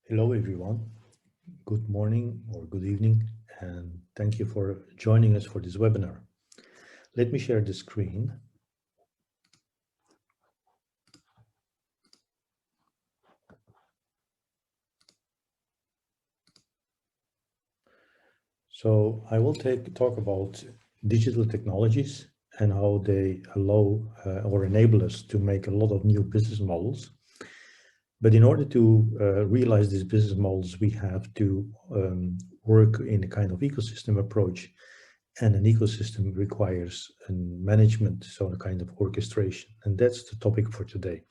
Hello, everyone. Good morning or good evening, and thank you for joining us for this webinar. Let me share the screen. So I will talk about digital technologies and how they allow or enable us to make a lot of new business models. But in order to realize these business models, we have to work in a kind of ecosystem approach. And an ecosystem requires a management, so a kind of orchestration. And that's the topic for today.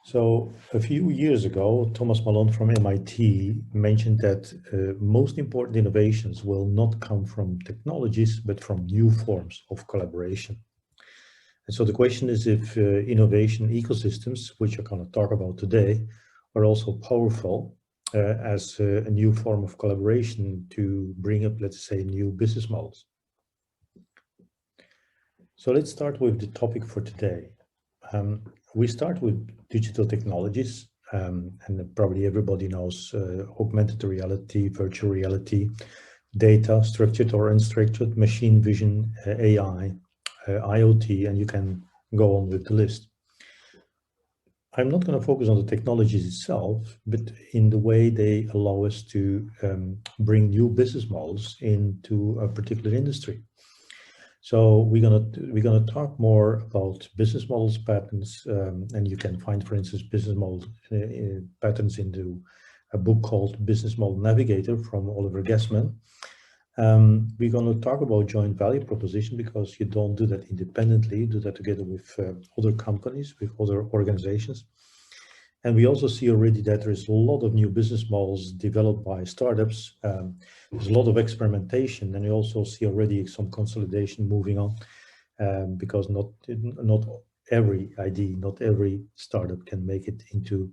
So a few years ago, Thomas Malone from MIT mentioned that most important innovations will not come from technologies, but from new forms of collaboration. And so the question is if innovation ecosystems, which I'm going to talk about today, are also powerful as a new form of collaboration to bring up, let's say, new business models. So let's start with the topic for today. We start with digital technologies, and probably everybody knows augmented reality, virtual reality, data, structured or unstructured, machine vision, AI, IoT, and you can go on with the list. I'm not going to focus on the technologies itself, but in the way they allow us to bring new business models into a particular industry. So we're gonna talk more about business models patterns, and you can find, for instance, business model patterns into a book called Business Model Navigator from Oliver Guessman. We're going to talk about joint value proposition because you don't do that independently, you do that together with other companies, with other organizations. And we also see already that there's a lot of new business models developed by startups. There's a lot of experimentation, and you also see already some consolidation moving on because not every idea, not every startup can make it into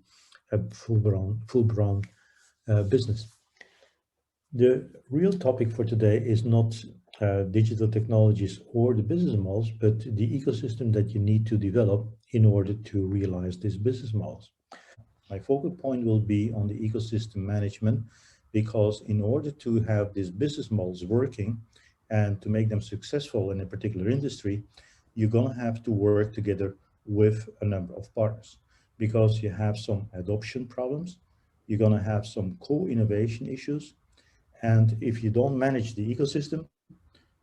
a full-blown business. The real topic for today is not digital technologies or the business models, but the ecosystem that you need to develop in order to realize these business models. My focal point will be on the ecosystem management, because in order to have these business models working and to make them successful in a particular industry, you're going to have to work together with a number of partners, because you have some adoption problems, you're going to have some co-innovation issues, and if you don't manage the ecosystem,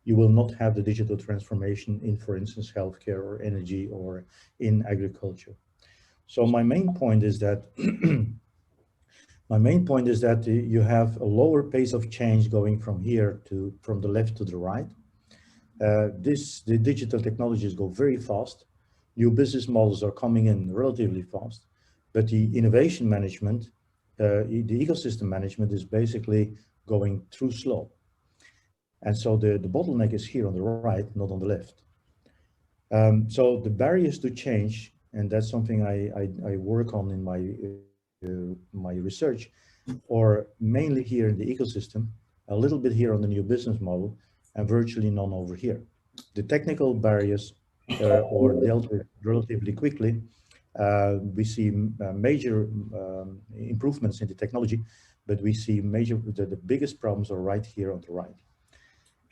you will not have the digital transformation in, for instance, healthcare or energy or in agriculture. So my main point is that you have a lower pace of change going from from the left to the right. The digital technologies go very fast. New business models are coming in relatively fast, but the innovation management, the ecosystem management is basically going through slow. And so the bottleneck is here on the right, not on the left. So the barriers to change, and that's something I work on in my research, or mainly here in the ecosystem, a little bit here on the new business model, and virtually none over here. The technical barriers are dealt with relatively quickly. We see major improvements in the technology, but we see the biggest problems are right here on the right.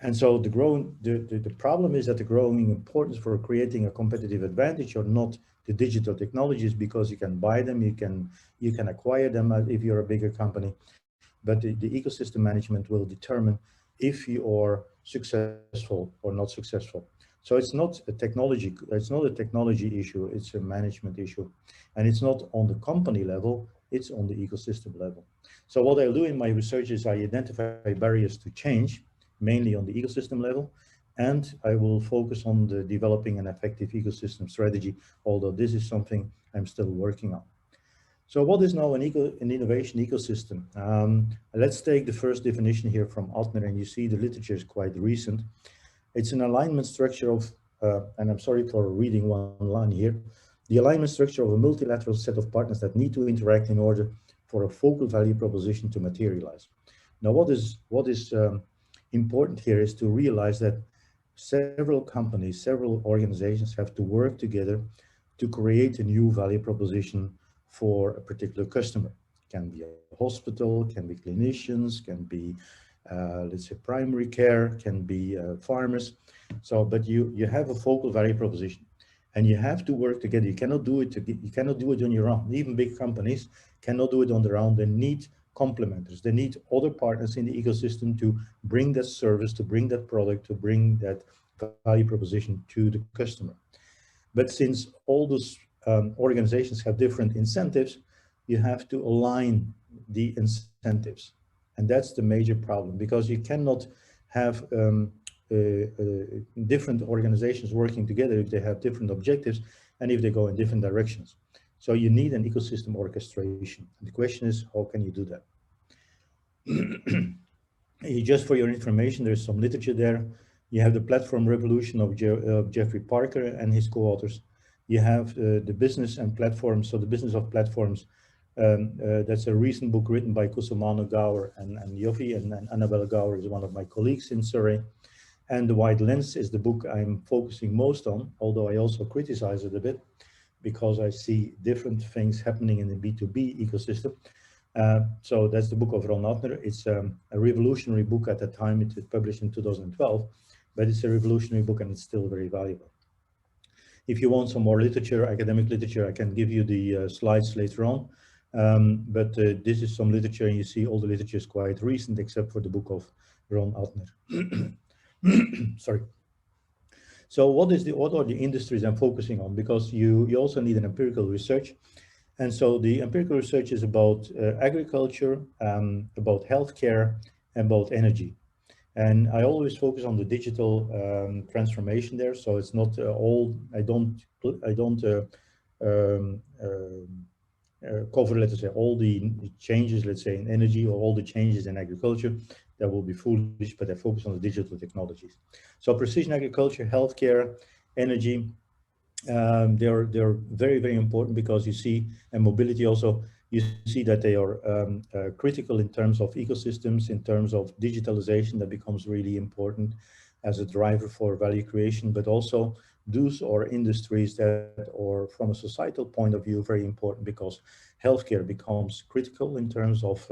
And so the problem is that the growing importance for creating a competitive advantage are not the digital technologies, because you can buy them, you can acquire them if you're a bigger company, but the ecosystem management will determine if you are successful or not successful. So it's not a technology issue, it's a management issue. And it's not on the company level, it's on the ecosystem level. So what I'll do in my research is I identify barriers to change, mainly on the ecosystem level, and I will focus on the developing an effective ecosystem strategy, although this is something I'm still working on. So what is now an innovation ecosystem? Let's take the first definition here from Altner, and you see the literature is quite recent. It's an alignment structure of, and I'm sorry for reading one line here, the alignment structure of a multilateral set of partners that need to interact in order for a focal value proposition to materialize. Now, what is important here is to realize that several companies, several organizations have to work together to create a new value proposition for a particular customer. Can be a hospital, can be clinicians, can be, let's say, primary care, can be farmers. So, but you have a focal value proposition, and you have to work together. You cannot do it. You cannot do it on your own. Even big companies cannot do it on their own. They need complementers. They need other partners in the ecosystem to bring that service, to bring that product, to bring that value proposition to the customer. But since all those organizations have different incentives, you have to align the incentives. And that's the major problem, because you cannot have different organizations working together if they have different objectives and if they go in different directions. So you need an ecosystem orchestration. And the question is, how can you do that? Just for your information, there's some literature there. You have the platform revolution of Jeffrey Parker and his co-authors. You have the business and platforms, so the business of platforms. That's a recent book written by Kusumano Gaur and Yofi, and Annabelle Gaur is one of my colleagues in Surrey. And The Wide Lens is the book I'm focusing most on, although I also criticize it a bit because I see different things happening in the B2B ecosystem. So that's the book of Ron Ottner. It's a revolutionary book at the time. It was published in 2012, but it's a revolutionary book and it's still very valuable. If you want some more literature, academic literature, I can give you the slides later on. But this is some literature, and you see all the literature is quite recent, except for the book of Ron Ottner. Sorry. So what are the industries I'm focusing on? Because you also need an empirical research. And so the empirical research is about agriculture, about healthcare, and about energy. And I always focus on the digital transformation there. So it's not all, I don't cover, let's say, all the changes, let's say, in energy or all the changes in agriculture. That will be foolish, but I focus on the digital technologies. So precision agriculture, healthcare, energy, they're very, very important, because you see, and mobility also, you see that they are critical in terms of ecosystems, in terms of digitalization. That becomes really important as a driver for value creation, but also those are industries that are, from a societal point of view, very important, because healthcare becomes critical in terms of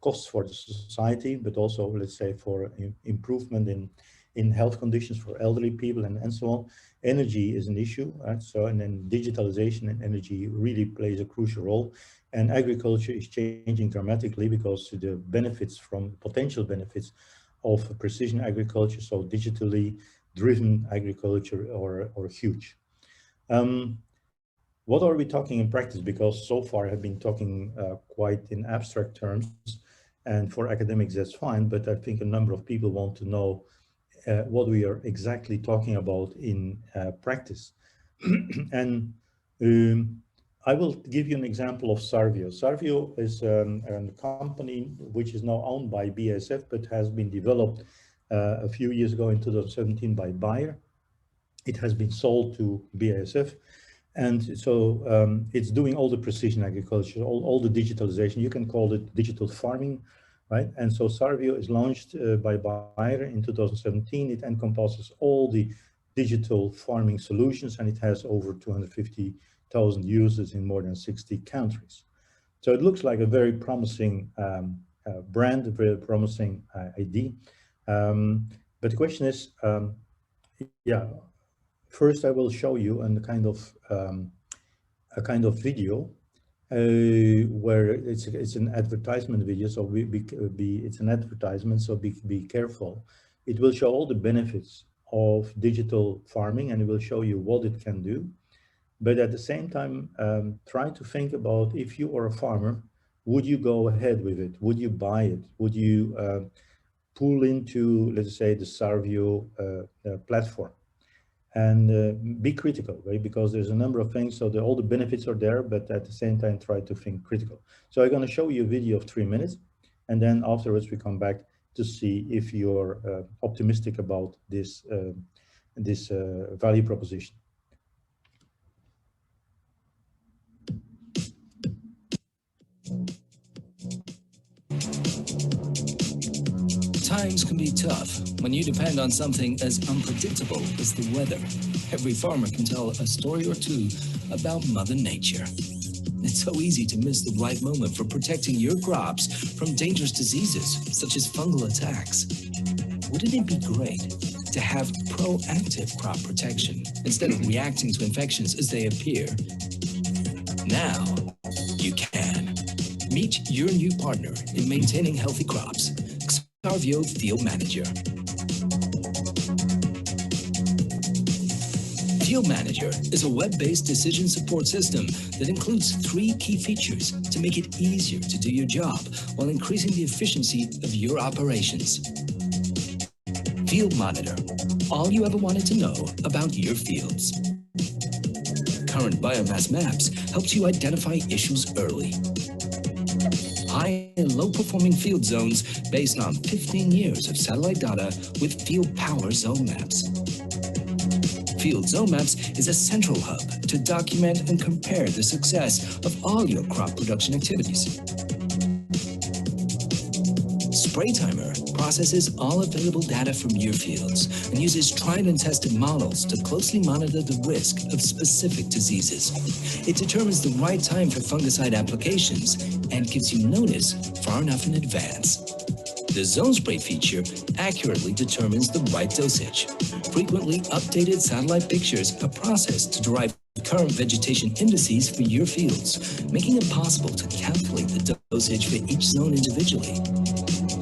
costs for the society, but also, let's say, for improvement in health conditions for elderly people and so on. Energy is an issue, right? So, and then digitalization and energy really plays a crucial role. And agriculture is changing dramatically because the benefits, from potential benefits of precision agriculture, so digitally driven agriculture, are huge. What are we talking in practice? Because so far I've been talking quite in abstract terms, and for academics that's fine, but I think a number of people want to know what we are exactly talking about in practice. And I will give you an example of Sarvio. Sarvio is a company which is now owned by BASF, but has been developed a few years ago in 2017 by Bayer. It has been sold to BASF. And so it's doing all the precision agriculture, all the digitalization. You can call it digital farming, right? And so Sarvio is launched by Bayer in 2017. It encompasses all the digital farming solutions, and it has over 250,000 users in more than 60 countries. So it looks like a very promising brand, a very promising idea. But the question is, first I will show you a kind of video where it's an advertisement video. So it's an advertisement, so be careful. It will show all the benefits of digital farming, and it will show you what it can do. But at the same time, try to think about, if you are a farmer, would you go ahead with it? Would you buy it? Would you pull into, let's say, the Sarvio platform? And be critical, right? Because there's a number of things, so all the benefits are there, but at the same time, try to think critical. So I'm going to show you a video of 3 minutes, and then afterwards we come back to see if you're optimistic about this value proposition. Times can be tough when you depend on something as unpredictable as the weather. Every farmer can tell a story or two about Mother Nature. It's so easy to miss the right moment for protecting your crops from dangerous diseases such as fungal attacks. Wouldn't it be great to have proactive crop protection instead of reacting to infections as they appear? Now you can. Meet your new partner in maintaining healthy crops, Xarvio Field Manager. Field Manager is a web-based decision support system that includes 3 key features to make it easier to do your job while increasing the efficiency of your operations. Field Monitor, all you ever wanted to know about your fields. Current biomass maps helps you identify issues early. High and low performing field zones based on 15 years of satellite data with Field Power Zone Maps. Field Zone Maps is a central hub to document and compare the success of all your crop production activities. Spray Timer processes all available data from your fields and uses tried and tested models to closely monitor the risk of specific diseases. It determines the right time for fungicide applications and gives you notice far enough in advance. The Zone Spray feature accurately determines the right dosage. Frequently updated satellite pictures are processed to derive current vegetation indices for your fields, making it possible to calculate the dosage for each zone individually.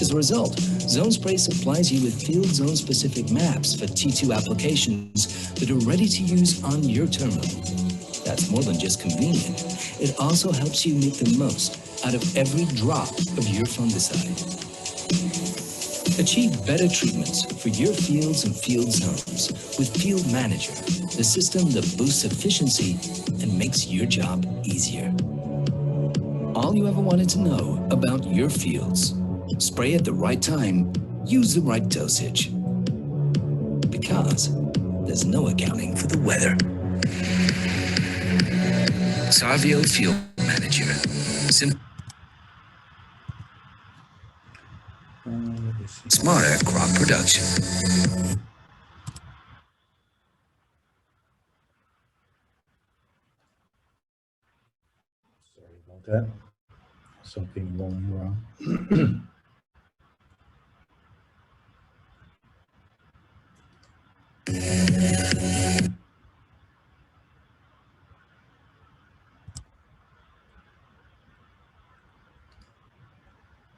As a result, Zone Spray supplies you with field zone-specific maps for T2 applications that are ready to use on your terminal. That's more than just convenient. It also helps you make the most out of every drop of your fungicide. Achieve better treatments for your fields and field zones with Field Manager, the system that boosts efficiency and makes your job easier. All you ever wanted to know about your fields. Spray at the right time, use the right dosage. Because there's no accounting for the weather. Xarvio Field Manager. Smarter crop production. Sorry about that. Something going wrong.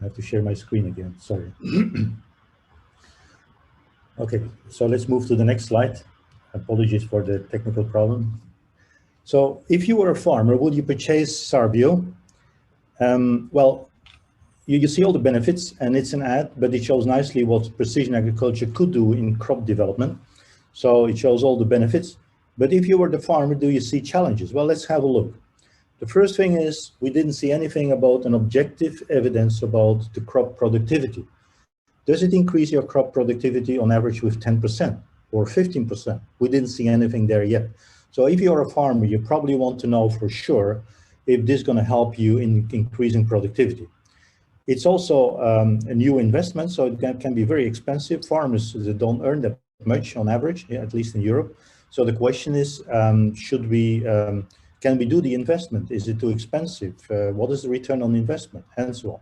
I have to share my screen again, sorry. Okay, so let's move to the next slide. Apologies for the technical problem. So if you were a farmer, would you purchase Xarvio? Well, you see all the benefits, and it's an ad, but it shows nicely what precision agriculture could do in crop development. So it shows all the benefits. But if you were the farmer, do you see challenges? Well, let's have a look. The first thing is we didn't see anything about an objective evidence about the crop productivity. Does it increase your crop productivity on average with 10% or 15%? We didn't see anything there yet. So if you're a farmer, you probably want to know for sure if this is going to help you in increasing productivity. It's also a new investment, so it can be very expensive. Farmers that don't earn that much on average, at least in Europe. So the question is, can we do the investment? Is it too expensive? What is the return on investment? And so on.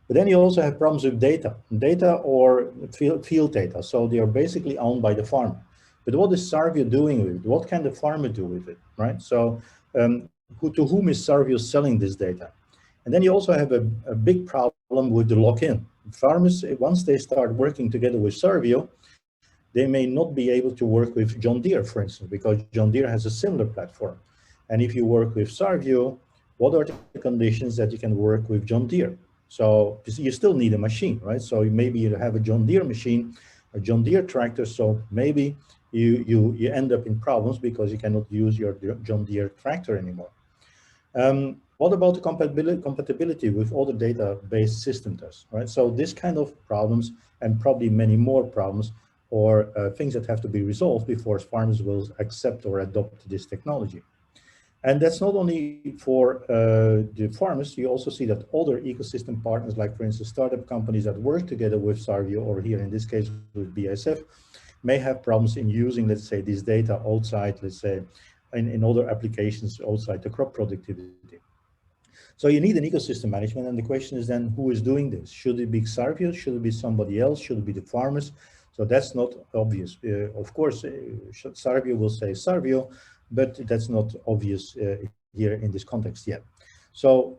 But then you also have problems with data or field data. So they are basically owned by the farmer. But what is Xarvio doing with it? What can the farmer do with it, right? So to whom is Xarvio selling this data? And then you also have a big problem with the lock-in. Farmers, once they start working together with Xarvio, they may not be able to work with John Deere, for instance, because John Deere has a similar platform. And if you work with Xarvio, what are the conditions that you can work with John Deere? So you still need a machine, right? So maybe you have a John Deere machine, a John Deere tractor, so maybe you end up in problems because you cannot use your John Deere tractor anymore. What about the compatibility with other database systems, right? So this kind of problems, and probably many more problems, or things that have to be resolved before farmers will accept or adopt this technology. And that's not only for the farmers. You also see that other ecosystem partners, like for instance, startup companies that work together with Xarvio, or here in this case with BASF, may have problems in using, let's say, this data outside, let's say, in other applications outside the crop productivity. So you need an ecosystem management, and the question is then who is doing this? Should it be Xarvio? Should it be somebody else? Should it be the farmers? So that's not obvious. Of course, Xarvio will say Xarvio, but that's not obvious here in this context yet. So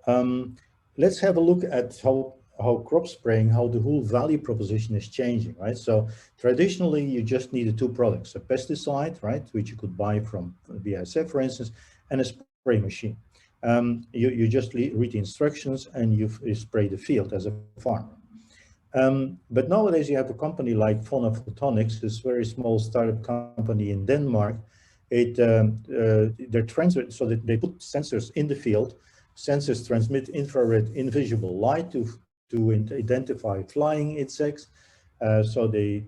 let's have a look at how crop spraying, how the whole value proposition is changing, right? So traditionally, you just needed two products, a pesticide, right, which you could buy from BASF, for instance, and a spray machine. You just read the instructions and you spray the field as a farmer. But nowadays you have a company like Photonics, this very small startup company in Denmark. So that they put sensors in the field. Sensors transmit infrared invisible light to identify flying insects. So they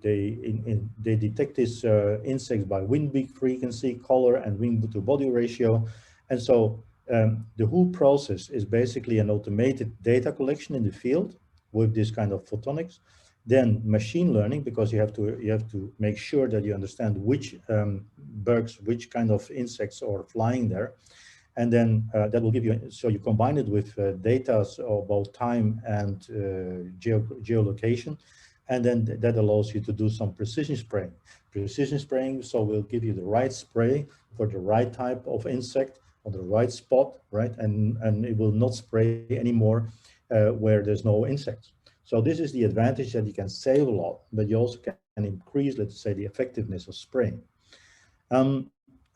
detect these insects by wind beat frequency, color, and wing to body ratio. And so the whole process is basically an automated data collection in the field with this kind of photonics. Then machine learning, because you have to make sure that you understand which bugs, which kind of insects are flying there. And then that will give you, so you combine it with data about time and geolocation. And then that allows you to do some precision spraying. Precision spraying, so we'll give you the right spray for the right type of insect on the right spot, right? And it will not spray anymore where there's no insects. So this is the advantage, that you can save a lot, but you also can increase, let's say, the effectiveness of spraying.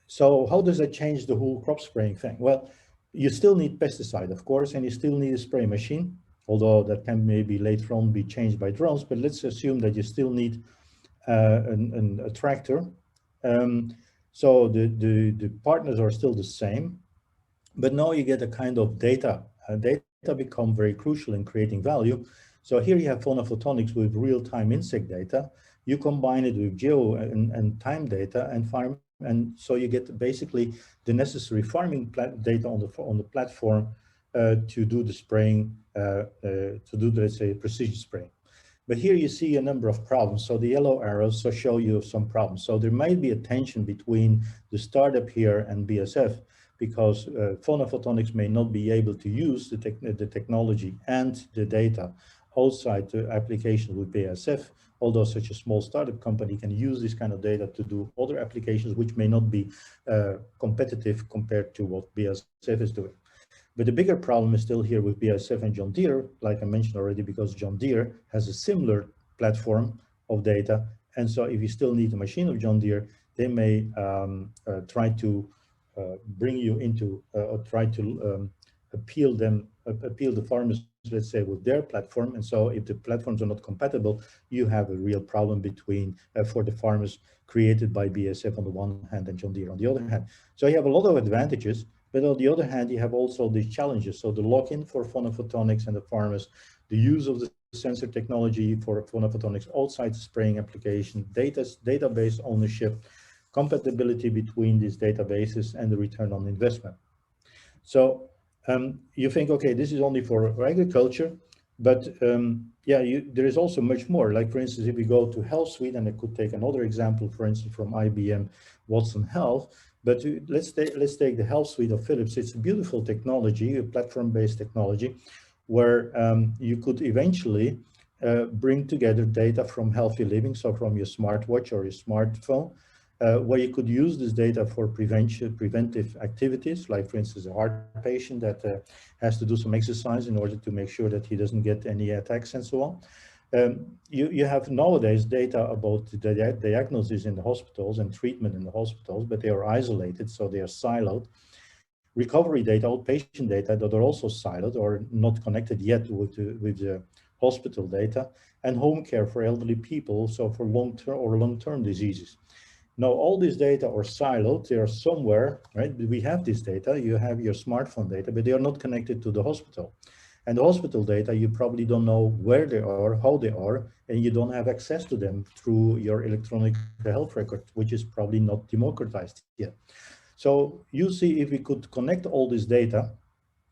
So how does that change the whole crop spraying thing? Well, you still need pesticide, of course, and you still need a spray machine, although that can maybe later on be changed by drones, but let's assume that you still need a tractor. So the partners are still the same, but now you get a kind of data. Data become very crucial in creating value. So here you have photonics with real-time insect data. You combine it with geo and time data and farm, and so you get basically the necessary farming data on the platform to do the spraying, to do, let's say, precision spraying. But here you see a number of problems. So the yellow arrows show you some problems. So there might be a tension between the startup here and BASF, because Photonics may not be able to use the technology and the data outside the application with BASF, although such a small startup company can use this kind of data to do other applications which may not be competitive compared to what BASF is doing. But the bigger problem is still here with BASF and John Deere, like I mentioned already, because John Deere has a similar platform of data. And so if you still need a machine of John Deere, they may try to bring you into or try to appeal the farmers, let's say, with their platform. And so if the platforms are not compatible, you have a real problem between for the farmers created by BASF on the one hand and John Deere on the other hand. So you have a lot of advantages, but on the other hand, you have also these challenges. So the lock-in for photonics and the farmers, the use of the sensor technology for photonics outside the spraying application, database ownership, compatibility between these databases, and the return on investment. So you think, okay, this is only for agriculture, but yeah, there is also much more. Like, for instance, if we go to Health Suite, and I could take another example, for instance, from IBM Watson Health, but let's take the Health Suite of Philips. It's a beautiful technology, a platform-based technology, where you could eventually bring together data from healthy living, so from your smartwatch or your smartphone, where you could use this data for preventive activities, like, for instance, a heart patient that has to do some exercise in order to make sure that he doesn't get any attacks and so on. You have nowadays data about the diagnosis in the hospitals and treatment in the hospitals, but they are isolated, so they are siloed. Recovery data, outpatient data that are also siloed or not connected yet with the hospital data, and home care for elderly people, so for long-term diseases. Now, all this data are siloed, they are somewhere, right? We have this data, you have your smartphone data, but they are not connected to the hospital. And the hospital data, you probably don't know where they are, how they are, and you don't have access to them through your electronic health record, which is probably not democratized yet. So you see, if we could connect all this data,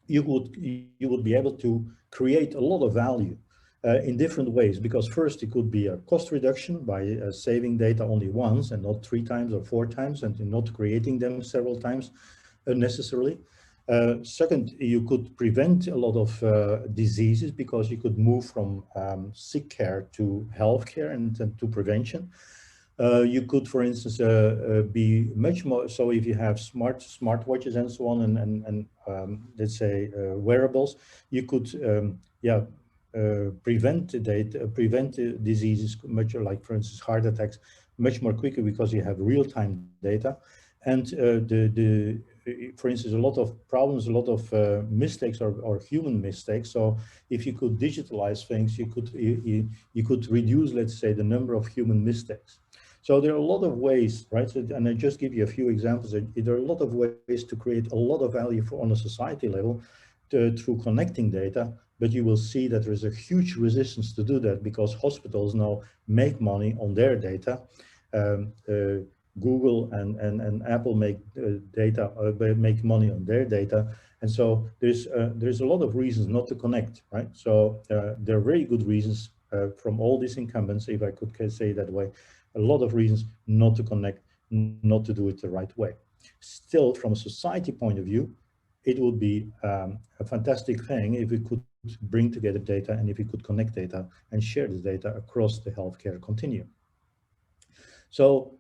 you would be able to create a lot of value in different ways, because first it could be a cost reduction by saving data only once and not 3 times or 4 times, and not creating them several times unnecessarily. Second, you could prevent a lot of diseases because you could move from sick care to health care and to prevention. You could, for instance, be much more, so if you have smartwatches and so on and let's say wearables, you could, yeah, prevent diseases much like, for instance, heart attacks much more quickly because you have real-time data. And for instance, a lot of problems, a lot of mistakes are human mistakes. So if you could digitalize things, you could reduce, let's say, the number of human mistakes. So there are a lot of ways, right? So, and I just give you a few examples. There are a lot of ways to create a lot of value for on a society level through connecting data. But you will see that there is a huge resistance to do that because hospitals now make money on their data. Google and Apple make money on their data, and so there's a lot of reasons not to connect, right? So there are very good reasons from all these incumbents, if I could say that way, a lot of reasons not to connect, not to do it the right way. Still, from a society point of view, it would be a fantastic thing if we could bring together data and if we could connect data and share this data across the healthcare continuum. So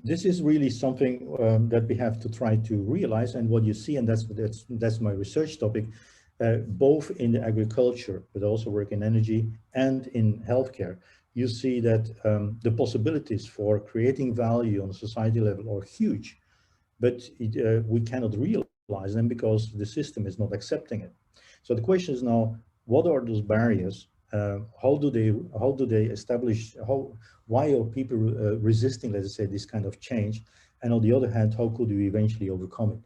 this is really something that we have to try to realize, and what you see, and that's my research topic, both in the agriculture, but also work in energy and in healthcare. You see that the possibilities for creating value on a society level are huge, but we cannot realize them because the system is not accepting it. So the question is now, what are those barriers? How do they establish, why are people resisting, let's say, this kind of change? And on the other hand, how could we eventually overcome it?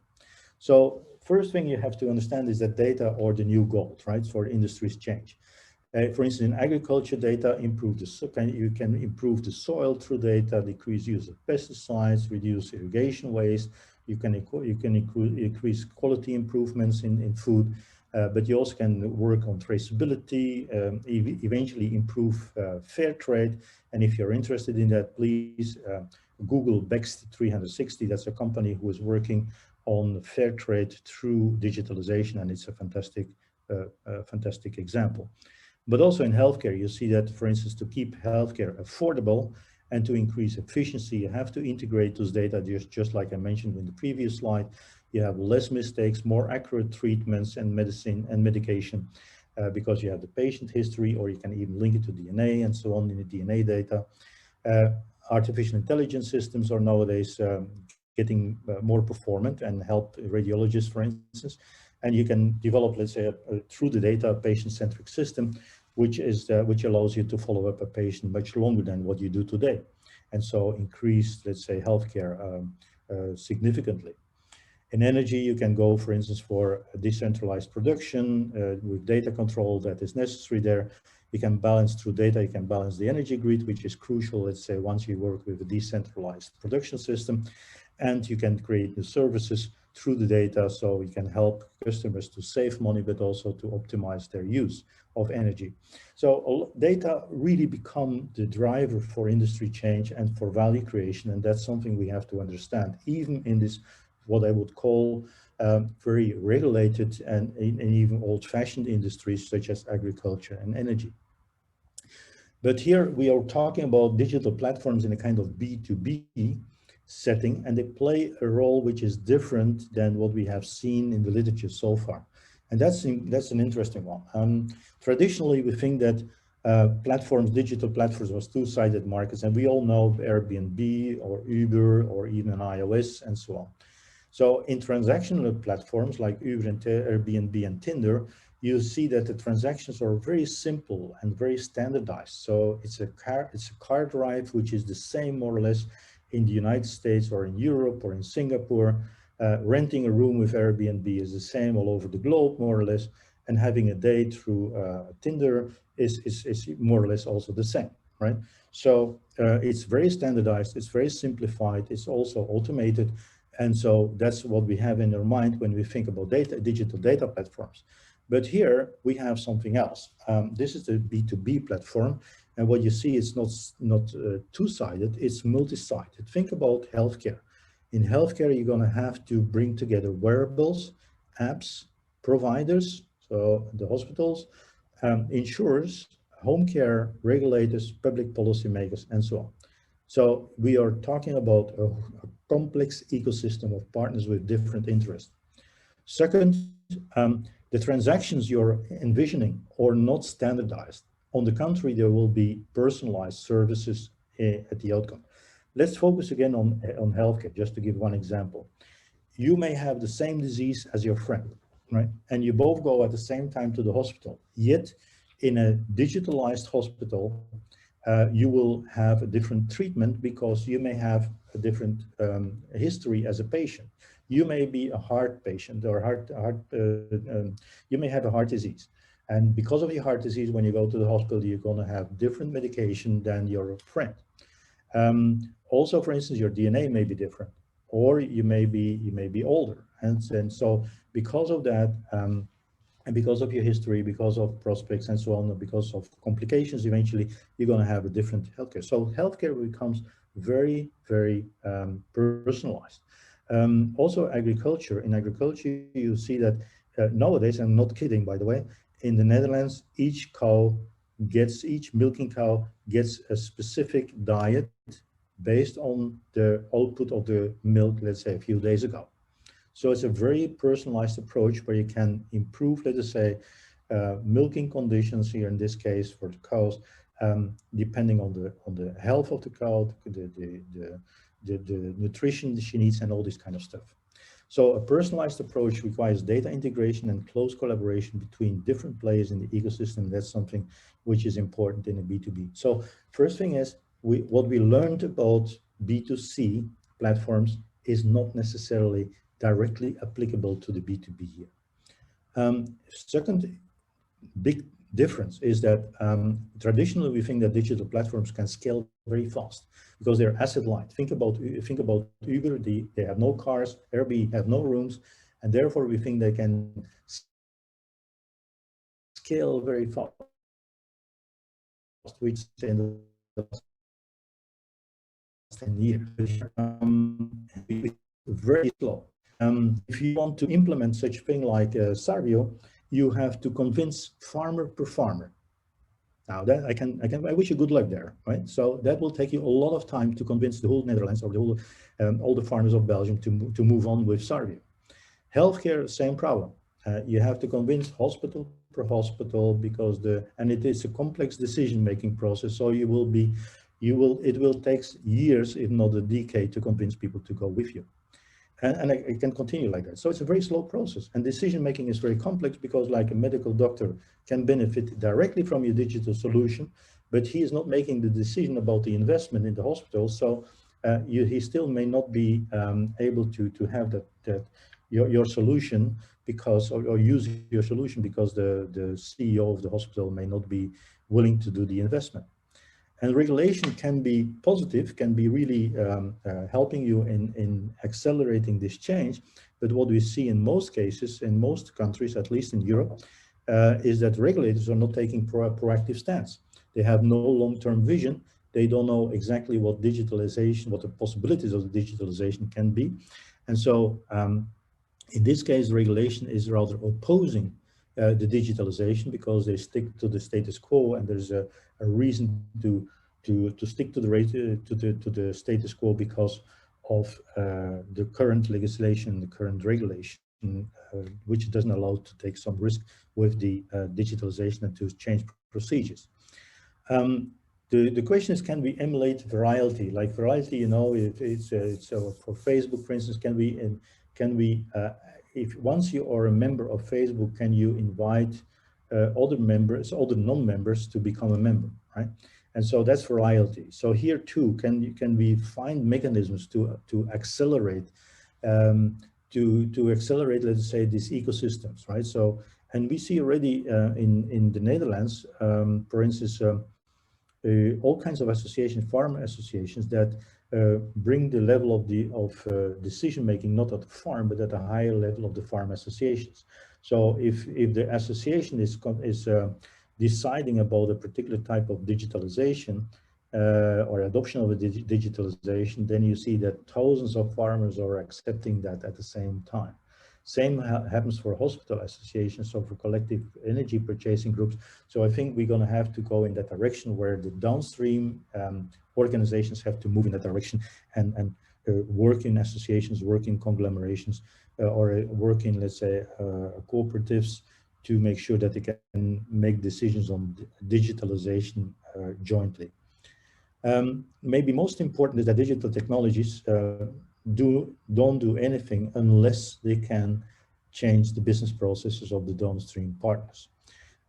So first thing you have to understand is that data are the new gold, right, for industry's change. For instance, in agriculture, data you can improve the soil through data, decrease use of pesticides, reduce irrigation waste. You can increase quality improvements in food, but you also can work on traceability, eventually improve fair trade. And if you're interested in that, please Google Bext 360. That's a company who is working on fair trade through digitalization, and it's a fantastic example. But also in healthcare, you see that, for instance, to keep healthcare affordable and to increase efficiency, you have to integrate those data, just like I mentioned in the previous slide. You have less mistakes, more accurate treatments and medicine and medication, because you have the patient history, or you can even link it to DNA and so on in the DNA data. Artificial intelligence systems are nowadays getting more performant and help radiologists, for instance. And you can develop, let's say, through the data, patient-centric system, which allows you to follow up a patient much longer than what you do today, and so increase, let's say, healthcare significantly. In energy, you can go, for instance, for decentralized production with data control that is necessary there. You can balance through data, you can balance the energy grid, which is crucial, let's say, once you work with a decentralized production system. And you can create new services through the data, so you can help customers to save money, but also to optimize their use of energy. So data really become the driver for industry change and for value creation, and that's something we have to understand, even in this, what I would call very regulated and even old-fashioned industries such as agriculture and energy. But here we are talking about digital platforms in a kind of B2B setting, and they play a role which is different than what we have seen in the literature so far. And that's an interesting one. Traditionally, we think that digital platforms was two-sided markets, and we all know Airbnb or Uber or even iOS and so on. So in transactional platforms like Uber and Airbnb and Tinder, you see that the transactions are very simple and very standardized. So it's a car drive, which is the same more or less in the United States or in Europe or in Singapore. Renting a room with Airbnb is the same all over the globe, more or less. And having a date through Tinder is more or less also the same, right? So it's very standardized, it's very simplified, it's also automated. And so that's what we have in our mind when we think about digital data platforms. But here we have something else. This is the B2B platform. And what you see is not two-sided, it's multi-sided. Think about healthcare. In healthcare, you're going to have to bring together wearables apps, providers, so the hospitals, insurers, home care, regulators, public policymakers, and so on. So we are talking about a complex ecosystem of partners with different interests. Second, the transactions you're envisioning are not standardized. On the contrary, there will be personalized services at the outcome. Let's focus again on healthcare, just to give one example. You may have the same disease as your friend, right? And you both go at the same time to the hospital. Yet, in a digitalized hospital, you will have a different treatment because you may have a different history as a patient. You may be a heart patient or you may have a heart disease. And because of your heart disease, when you go to the hospital, you're going to have different medication than your friend. Also, for instance, your DNA may be different, or you may be older, and so because of that, and because of your history, because of prospects and so on, and because of complications, eventually you're going to have a different healthcare. So healthcare becomes very, very personalized. Also, agriculture. In agriculture, you see that nowadays, I'm not kidding, by the way, in the Netherlands, each milking cow gets a specific diet based on the output of the milk, let's say a few days ago. So it's a very personalized approach where you can improve, let us say, milking conditions here in this case for the cows, depending on the health of the cow, the nutrition she needs, and all this kind of stuff. So a personalized approach requires data integration and close collaboration between different players in the ecosystem. That's something which is important in a B2B. So first thing is, what we learned about B2C platforms is not necessarily directly applicable to the B2B here. Second big difference is that traditionally we think that digital platforms can scale very fast because they're asset light. Think about Uber, they have no cars, Airbnb have no rooms, and therefore we think they can scale very fast, which in the last 10 years, very slow. If you want to implement such a thing like Sarvio, you have to convince farmer per farmer. Now that I wish you good luck there, right? So that will take you a lot of time to convince the whole Netherlands or the whole, all the farmers of Belgium to move on with Sarvio. Healthcare, same problem. You have to convince hospital per hospital because it is a complex decision-making process. So it will take years, if not a decade, to convince people to go with you. And it can continue like that. So it's a very slow process. And decision-making is very complex because like a medical doctor can benefit directly from your digital solution, but he is not making the decision about the investment in the hospital. So he still may not be able to have your solution because, or use your solution because the CEO of the hospital may not be willing to do the investment. And regulation can be positive, can be really helping you in accelerating this change. But what we see in most cases, in most countries, at least in Europe, is that regulators are not taking proactive stance. They have no long-term vision. They don't know exactly what digitalization, what the possibilities of the digitalization can be. And so in this case, regulation is rather opposing the digitalization because they stick to the status quo, and there's a reason to stick to the status quo because of the current legislation, the current regulation, which doesn't allow to take some risk with the digitalization and to change procedures. The question is, can we emulate virality? Like virality, you know, it's for Facebook, for instance, can we if once you are a member of Facebook, can you invite other non-members to become a member, right? And so that's virality. So here too, can we find mechanisms to accelerate to accelerate, let's say, these ecosystems, right? So, and we see already in the Netherlands, for instance, all kinds of associations, farm associations that bring the level of decision making not at the farm but at a higher level of the farm associations. So if the association is deciding about a particular type of digitalization or adoption of a digitalization, then you see that thousands of farmers are accepting that at the same time. Same happens for hospital associations, so for collective energy purchasing groups. So I think we're going to have to go in that direction where the downstream organizations have to move in that direction and work in associations, work in conglomerations, or work in, let's say, cooperatives to make sure that they can make decisions on digitalization jointly. Maybe most important is that digital technologies don't do anything unless they can change the business processes of the downstream partners.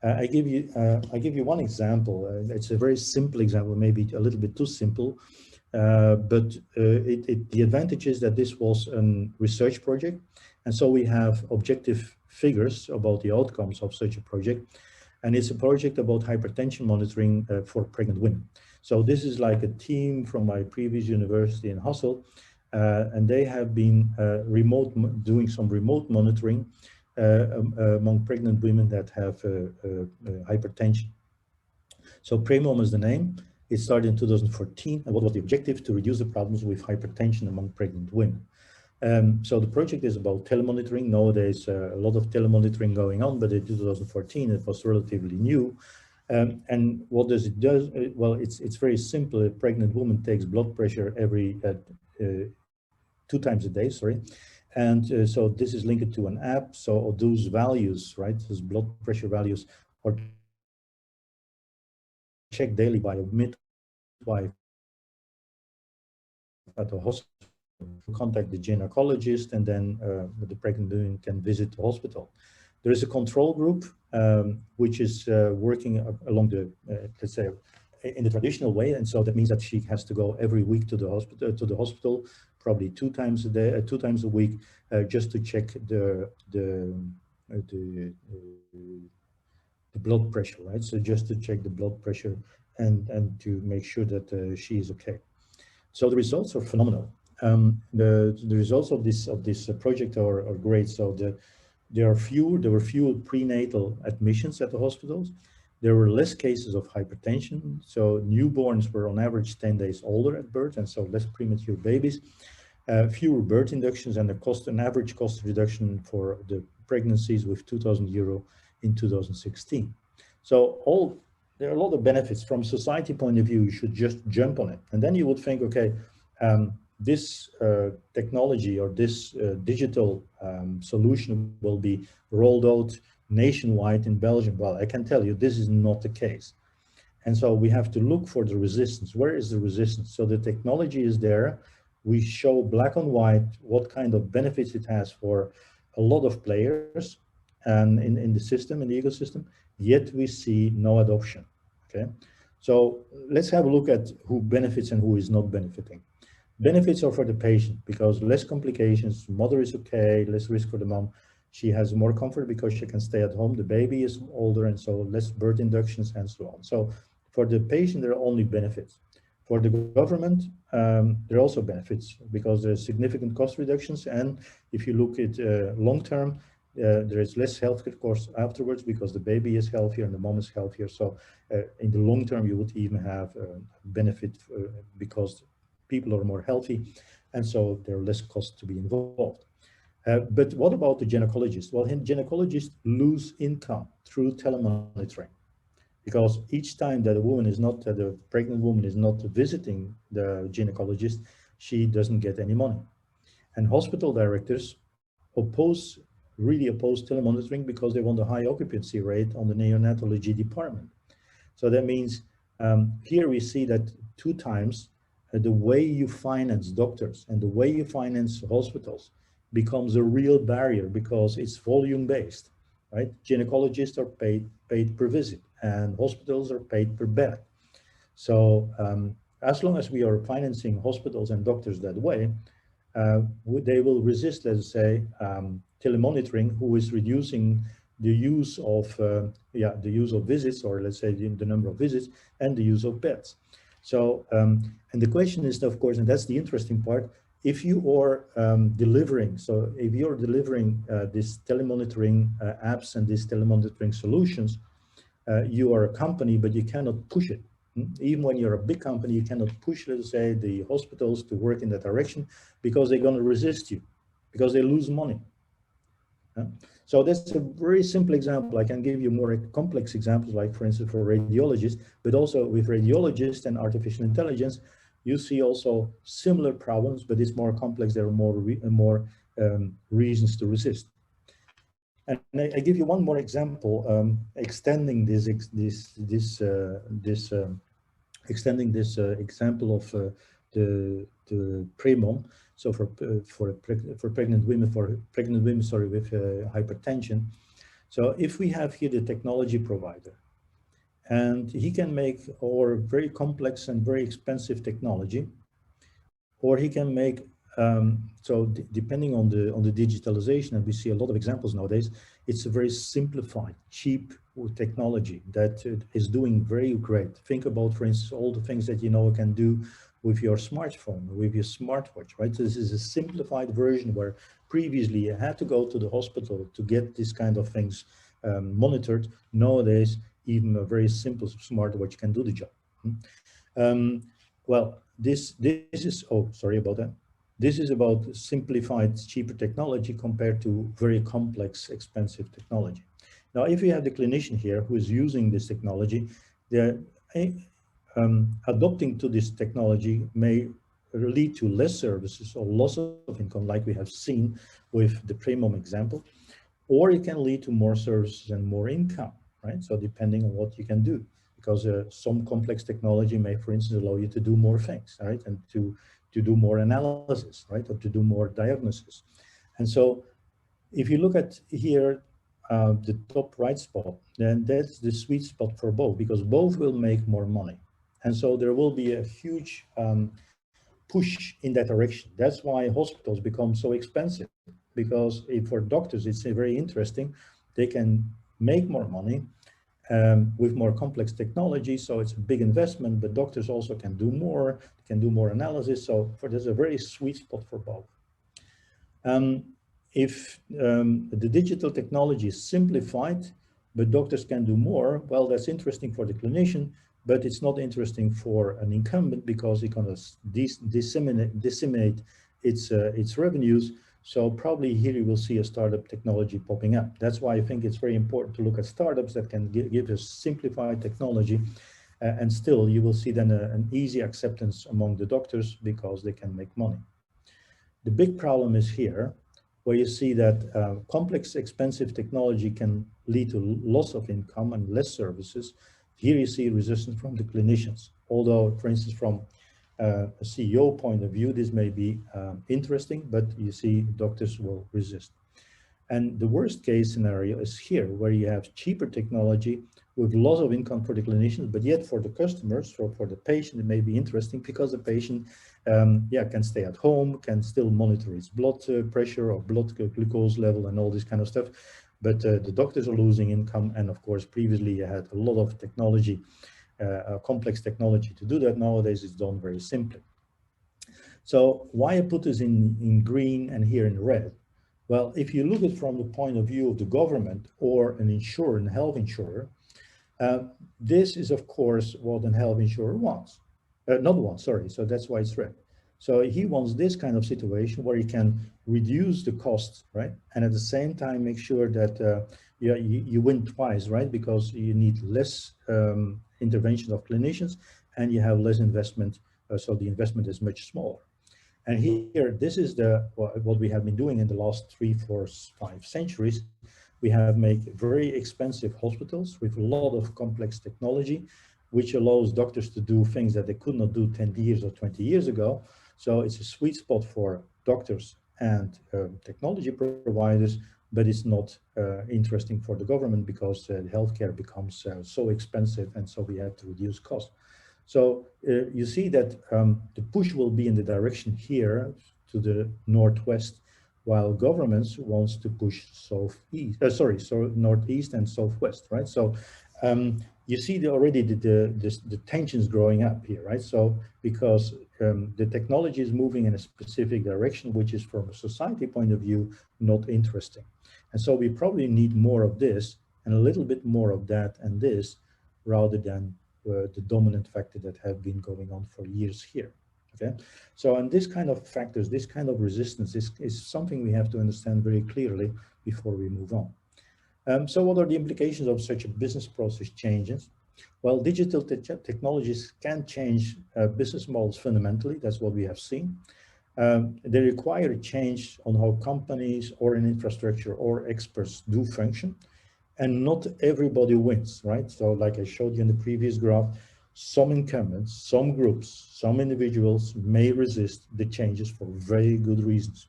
I give you one example. It's a very simple example, maybe a little bit too simple, but the advantage is that this was a research project, and so we have objective figures about the outcomes of such a project, and it's a project about hypertension monitoring for pregnant women. So this is like a team from my previous university in Hasselt, and they have been doing some remote monitoring among pregnant women that have hypertension. So PREMOM is the name. It started in 2014, and what was the objective? To reduce the problems with hypertension among pregnant women. So the project is about telemonitoring. Nowadays, a lot of telemonitoring going on, but in 2014, it was relatively new. And what does it do? Well, it's very simple. A pregnant woman takes blood pressure every 2 times a day, sorry. And so this is linked to an app. So those values, right, those blood pressure values are checked daily by a midwife at the hospital. Contact the gynecologist, and then the pregnant woman can visit the hospital. There is a control group which is working along the, let's say, in the traditional way, and so that means that she has to go every week to the hospital, probably 2 times a day, 2 times a week, just to check the blood pressure, right? So just to check the blood pressure and to make sure that she is okay. So the results are phenomenal. The results of this project are great. So there were fewer prenatal admissions at the hospitals. There were less cases of hypertension. So newborns were on average 10 days older at birth, and so less premature babies. Fewer birth inductions, and an average cost reduction for the pregnancies with €2,000 in 2016. So there are a lot of benefits. From society point of view, you should just jump on it. And then you would think, okay, this technology or this digital solution will be rolled out nationwide in Belgium. Well, I can tell you this is not the case. And so we have to look for the resistance. Where is the resistance? So the technology is there. We show black and white what kind of benefits it has for a lot of players and in the system, in the ecosystem, yet we see no adoption, okay? So let's have a look at who benefits and who is not benefiting. Benefits are for the patient because less complications, mother is okay, less risk for the mom. She has more comfort because she can stay at home. The baby is older, and so less birth inductions and so on. So for the patient, there are only benefits. For the government, there are also benefits because there's significant cost reductions. And if you look at long term, there is less healthcare costs afterwards because the baby is healthier and the mom is healthier. So in the long term, you would even have benefit because people are more healthy, and so there are less costs to be involved. But what about the gynecologist? Well, gynecologists lose income through telemonitoring because each time that the pregnant woman is not visiting the gynecologist, she doesn't get any money. And hospital directors really oppose telemonitoring because they want a high occupancy rate on the neonatology department. So that means here we see that 2 times the way you finance doctors and the way you finance hospitals becomes a real barrier because it's volume based, right? Gynecologists are paid per visit and hospitals are paid per bed. So as long as we are financing hospitals and doctors that way, they will resist, let's say, telemonitoring, who is reducing the use of visits, or let's say the number of visits and the use of beds. So, and the question is, of course, and that's the interesting part, if you are delivering, so if you're delivering this telemonitoring apps and these telemonitoring solutions, you are a company, but you cannot push it. Even when you're a big company, you cannot push, let's say, the hospitals to work in that direction because they're going to resist you, because they lose money. huh? So that's a very simple example. I can give you more complex examples, like for instance, for radiologists, but also with radiologists and artificial intelligence, you see also similar problems, but it's more complex. There are more reasons to resist. And I give you one more example, extending this example of the Premon. So for pregnant women, sorry, with hypertension. So if we have here the technology provider, and he can make or very complex and very expensive technology, or he can make depending on the digitalization, and we see a lot of examples nowadays, it's a very simplified, cheap technology that is doing very great. Think about, for instance, all the things that you know can do with your smartphone, with your smartwatch, right? So this is a simplified version where previously you had to go to the hospital to get this kind of things monitored. Nowadays, even a very simple smartwatch can do the job. Um, well, this is, oh, sorry about that. This is about simplified, cheaper technology compared to very complex, expensive technology. Now, if you have the clinician here who is using this technology, they're adopting to this technology may lead to less services or loss of income, like we have seen with the Premom example, or it can lead to more services and more income, right? So depending on what you can do, because some complex technology may, for instance, allow you to do more things, right? And to do more analysis, right? Or to do more diagnosis. And so if you look at here, the top right spot, then that's the sweet spot for both, because both will make more money. And so there will be a huge push in that direction. That's why hospitals become so expensive, because for doctors, it's very interesting. They can make more money with more complex technology. So it's a big investment, but doctors also can do more analysis. So there's a very sweet spot for both. If the digital technology is simplified, but doctors can do more, well, that's interesting for the clinician, but it's not interesting for an incumbent because it can disseminate its revenues. So probably here you will see a startup technology popping up. That's why I think it's very important to look at startups that can give us simplified technology, and still you will see then an easy acceptance among the doctors because they can make money. The big problem is here, where you see that complex, expensive technology can lead to loss of income and less services. Here you see resistance from the clinicians. Although, for instance, from a CEO point of view, this may be interesting, but you see doctors will resist. And the worst case scenario is here, where you have cheaper technology with loss of income for the clinicians, but yet for the customers, for the patient, it may be interesting because the patient can stay at home, can still monitor his blood pressure or blood glucose level and all this kind of stuff. But the doctors are losing income. And of course, previously you had a lot of technology, complex technology to do that. Nowadays it's done very simply. So why I put this in green and here in red? Well, if you look at it from the point of view of the government or an insurer, a health insurer, this is of course what a health insurer wants. Not wants, sorry, so that's why it's red. So he wants this kind of situation where he can reduce the costs, right? And at the same time, make sure that you win twice, right? Because you need less intervention of clinicians and you have less investment, so the investment is much smaller. And here, this is what we have been doing in the last 3, 4, 5 centuries. We have made very expensive hospitals with a lot of complex technology, which allows doctors to do things that they could not do 10 years or 20 years ago. So it's a sweet spot for doctors and technology providers, but it's not interesting for the government because healthcare becomes so expensive, and so we have to reduce costs. So you see that the push will be in the direction here to the northwest, while governments wants to push northeast and southwest, right? So you see already the tensions growing up here, right? So because the technology is moving in a specific direction, which is from a society point of view, not interesting. And so we probably need more of this and a little bit more of that and this, rather than the dominant factor that have been going on for years here. Okay, so and this kind of factors, this kind of resistance is something we have to understand very clearly before we move on. So what are the implications of such a business process changes? Well, digital technologies can change business models fundamentally. That's what we have seen. They require a change on how companies or an infrastructure or experts do function. And not everybody wins, right? So like I showed you in the previous graph, some incumbents, some groups, some individuals may resist the changes for very good reasons.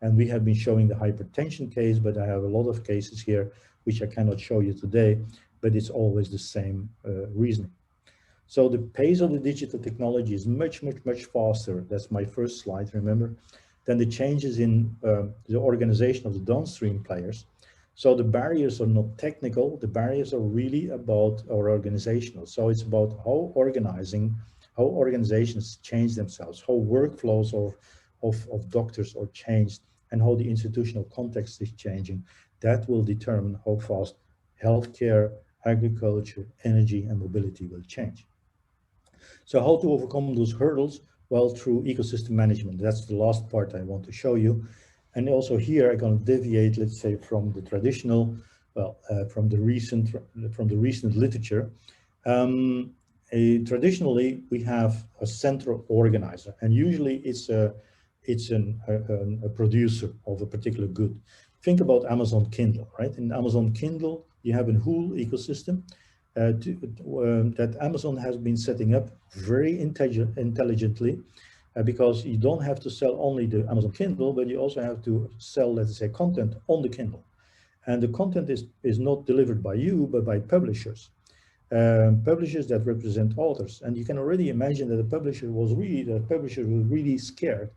And we have been showing the hypertension case, but I have a lot of cases here which I cannot show you today, but it's always the same reasoning. So the pace of the digital technology is much, much, much faster. That's my first slide, remember, than the changes in the organization of the downstream players. So the barriers are not technical, the barriers are really about our organizational. So it's about how organizations change themselves, how workflows of doctors are changed, and how the institutional context is changing. That will determine how fast healthcare, agriculture, energy, and mobility will change. So how to overcome those hurdles? Well, through ecosystem management. That's the last part I want to show you. And also here, I'm going to deviate, let's say, from the traditional, well, from the recent literature. Traditionally, we have a central organizer, and usually it's a producer of a particular good. Think about Amazon Kindle, right? In Amazon Kindle, you have a whole ecosystem that Amazon has been setting up very intelligently, because you don't have to sell only the Amazon Kindle, but you also have to sell, let's say, content on the Kindle. And the content is not delivered by you, but by publishers. Publishers that represent authors. And you can already imagine that the publisher was really scared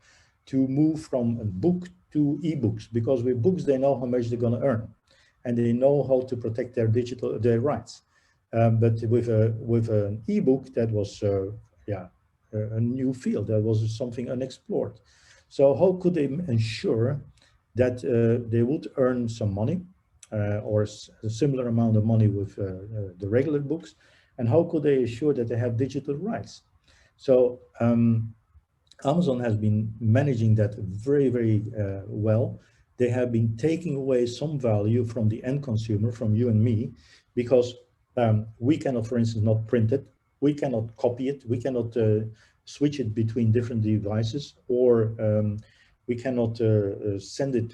to move from a book to ebooks, because with books, they know how much they're going to earn, and they know how to protect their rights. But with an ebook, that was a new field, that was something unexplored. So how could they ensure that they would earn some money, or a similar amount of money with the regular books, and how could they ensure that they have digital rights? So Amazon has been managing that very, very well. They have been taking away some value from the end consumer, from you and me, because we cannot, for instance, not print it. We cannot copy it. We cannot switch it between different devices, or we cannot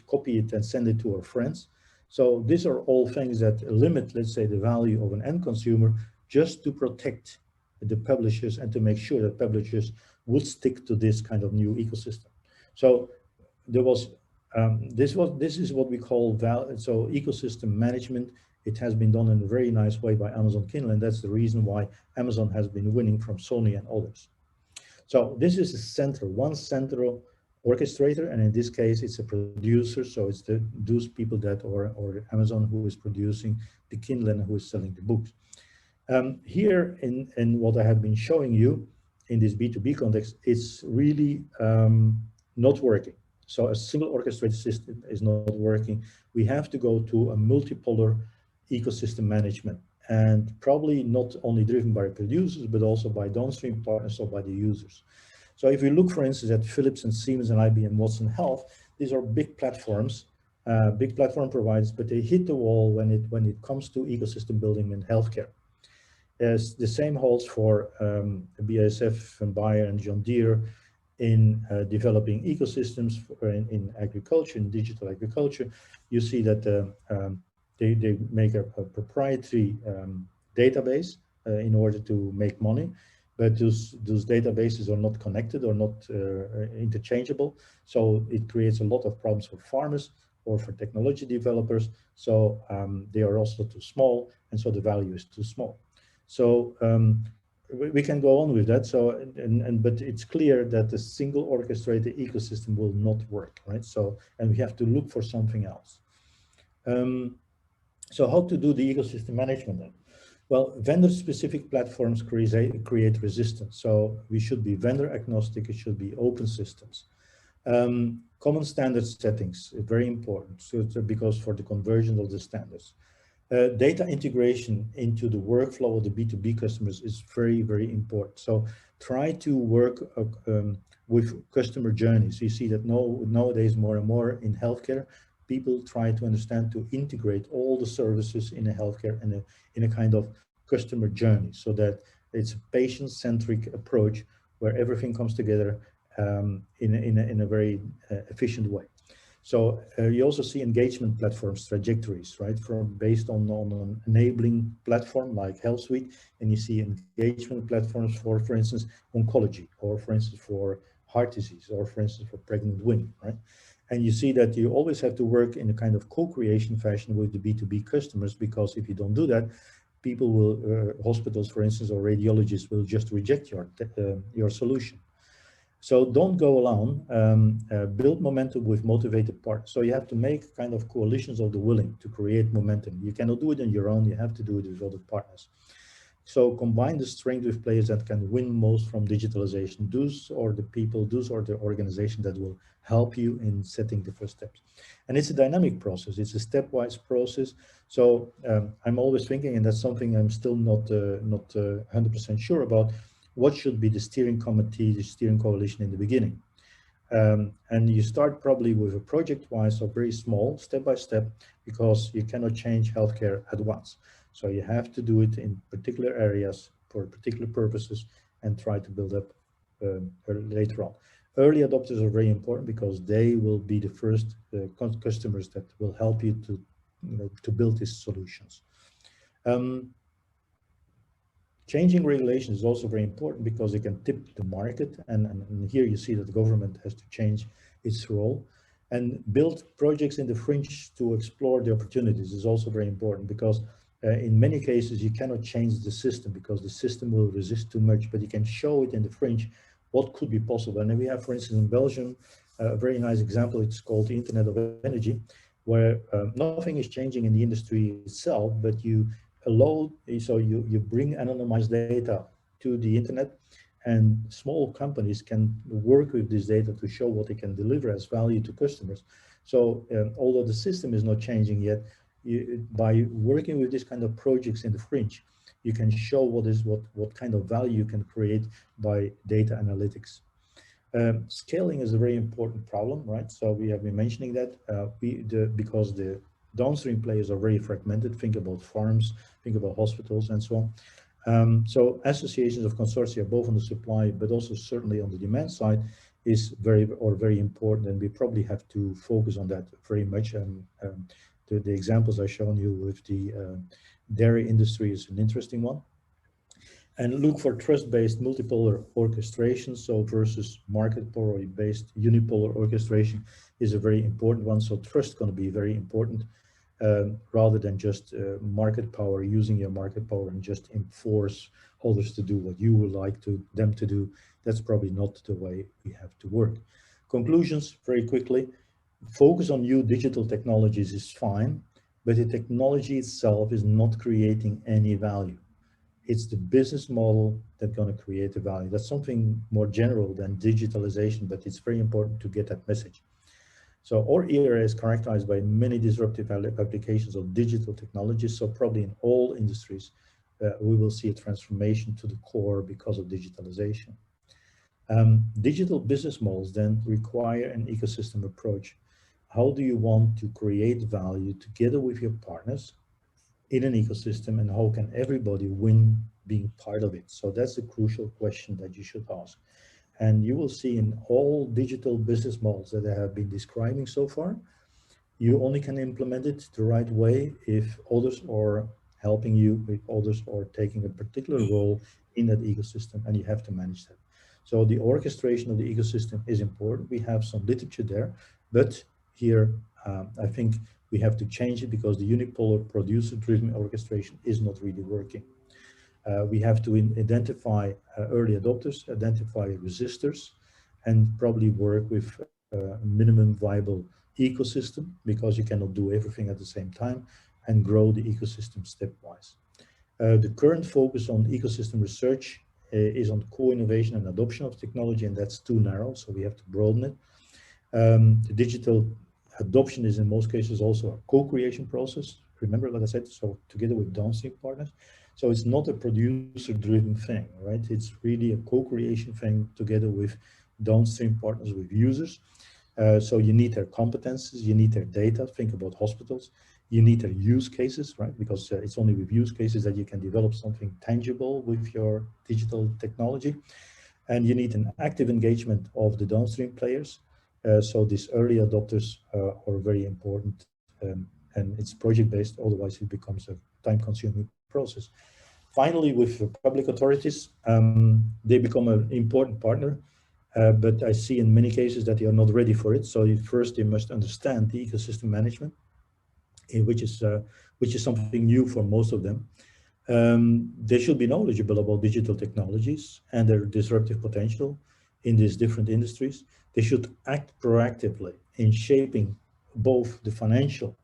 copy it and send it to our friends. So these are all things that limit, let's say, the value of an end consumer, just to protect the publishers and to make sure that publishers would stick to this kind of new ecosystem. So there was, this is what we call ecosystem management. It has been done in a very nice way by Amazon Kindle, and that's the reason why Amazon has been winning from Sony and others. So this is one central orchestrator, and in this case, it's a producer. So it's those people that, or Amazon, who is producing the Kindle and who is selling the books. Here in what I have been showing you in this B2B context, it's really not working. So a single orchestrated system is not working. We have to go to a multipolar ecosystem management, and probably not only driven by producers, but also by downstream partners or by the users. So if you look, for instance, at Philips and Siemens and IBM Watson Health, these are big platforms, big platform providers, but they hit the wall when it comes to ecosystem building in healthcare. As the same holds for BASF and Bayer and John Deere in developing ecosystems in agriculture, in digital agriculture. You see that they make a proprietary database in order to make money, but those databases are not connected or not interchangeable. So it creates a lot of problems for farmers or for technology developers. So they are also too small, and so the value is too small. So we can go on with that. So, but it's clear that the single orchestrated ecosystem will not work, right? So, and we have to look for something else. So how to do the ecosystem management then? Well, vendor-specific platforms create resistance. So we should be vendor agnostic. It should be open systems. Common standard settings is very important. So because for the conversion of the standards. Data integration into the workflow of the B2B customers is very, very important. So try to work with customer journeys. You see that nowadays more and more in healthcare, people try to understand to integrate all the services in a healthcare in a kind of customer journey, so that it's a patient-centric approach where everything comes together in a very efficient way. So you also see engagement platforms trajectories, right? From based on an enabling platform like Health Suite, and you see engagement platforms for instance, oncology, or for instance, for heart disease, or for instance, for pregnant women, right? And you see that you always have to work in a kind of co-creation fashion with the B2B customers, because if you don't do that, people will, hospitals, for instance, or radiologists will just reject your solution. So don't go alone, build momentum with motivated partners. So you have to make kind of coalitions of the willing to create momentum. You cannot do it on your own, you have to do it with other partners. So combine the strength with players that can win most from digitalization. Those are the people, those are the organizations that will help you in setting the first steps. And it's a dynamic process, it's a stepwise process. So I'm always thinking, and that's something I'm still not 100% sure about, what should be the steering committee, the steering coalition in the beginning. And you start probably with a project-wise or very small, step by step, because you cannot change healthcare at once. So you have to do it in particular areas for particular purposes and try to build up later on. Early adopters are very important because they will be the first customers that will help you to, to build these solutions. Changing regulations is also very important because it can tip the market, and here you see that the government has to change its role, and build projects in the fringe to explore the opportunities is also very important, because in many cases you cannot change the system because the system will resist too much, but you can show it in the fringe what could be possible. And then we have, for instance, in Belgium, a very nice example. It's called the Internet of Energy, where nothing is changing in the industry itself, but you allow, so you bring anonymized data to the internet, and small companies can work with this data to show what they can deliver as value to customers. So although the system is not changing yet, by working with this kind of projects in the fringe, you can show what kind of value you can create by data analytics. Scaling is a very important problem, right? So we have been mentioning that because the downstream players are very fragmented. Think about farms, think about hospitals, and so on. So associations of consortia, both on the supply, but also certainly on the demand side, is very important, and we probably have to focus on that very much. The examples I've shown you with the dairy industry is an interesting one. And look for trust-based multipolar orchestration, so versus market power-based unipolar orchestration is a very important one. So trust is going to be very important, rather than just market power, using your market power and just enforce others to do what you would like them to do. That's probably not the way we have to work. Conclusions, very quickly. Focus on new digital technologies is fine, but the technology itself is not creating any value. It's the business model that's going to create the value. That's something more general than digitalization, but it's very important to get that message. So our era is characterized by many disruptive applications of digital technologies. So probably in all industries, we will see a transformation to the core because of digitalization. Digital business models then require an ecosystem approach. How do you want to create value together with your partners in an ecosystem, and how can everybody win being part of it? So that's a crucial question that you should ask. And you will see in all digital business models that I have been describing so far, you only can implement it the right way if others are helping you, if others are taking a particular role in that ecosystem, and you have to manage that. So the orchestration of the ecosystem is important. We have some literature there, but here I think we have to change it because the unipolar producer-driven orchestration is not really working. We have to identify early adopters, identify resistors, and probably work with a minimum viable ecosystem, because you cannot do everything at the same time, and grow the ecosystem stepwise. The current focus on ecosystem research is on co-innovation and adoption of technology, and that's too narrow, so we have to broaden it. The digital adoption is in most cases also a co-creation process. Remember, like I said, so together with downstream partners. So it's not a producer-driven thing, right? It's really a co-creation thing together with downstream partners, with users. So you need their competences, you need their data. Think about hospitals. You need their use cases, right? Because it's only with use cases that you can develop something tangible with your digital technology. And you need an active engagement of the downstream players. So these early adopters are very important, and it's project-based, otherwise it becomes a time-consuming process. Finally, with the public authorities, they become an important partner, but I see in many cases that they are not ready for it. So first they must understand the ecosystem management, which is something new for most of them. They should be knowledgeable about digital technologies and their disruptive potential in these different industries. They should act proactively in shaping both the financial,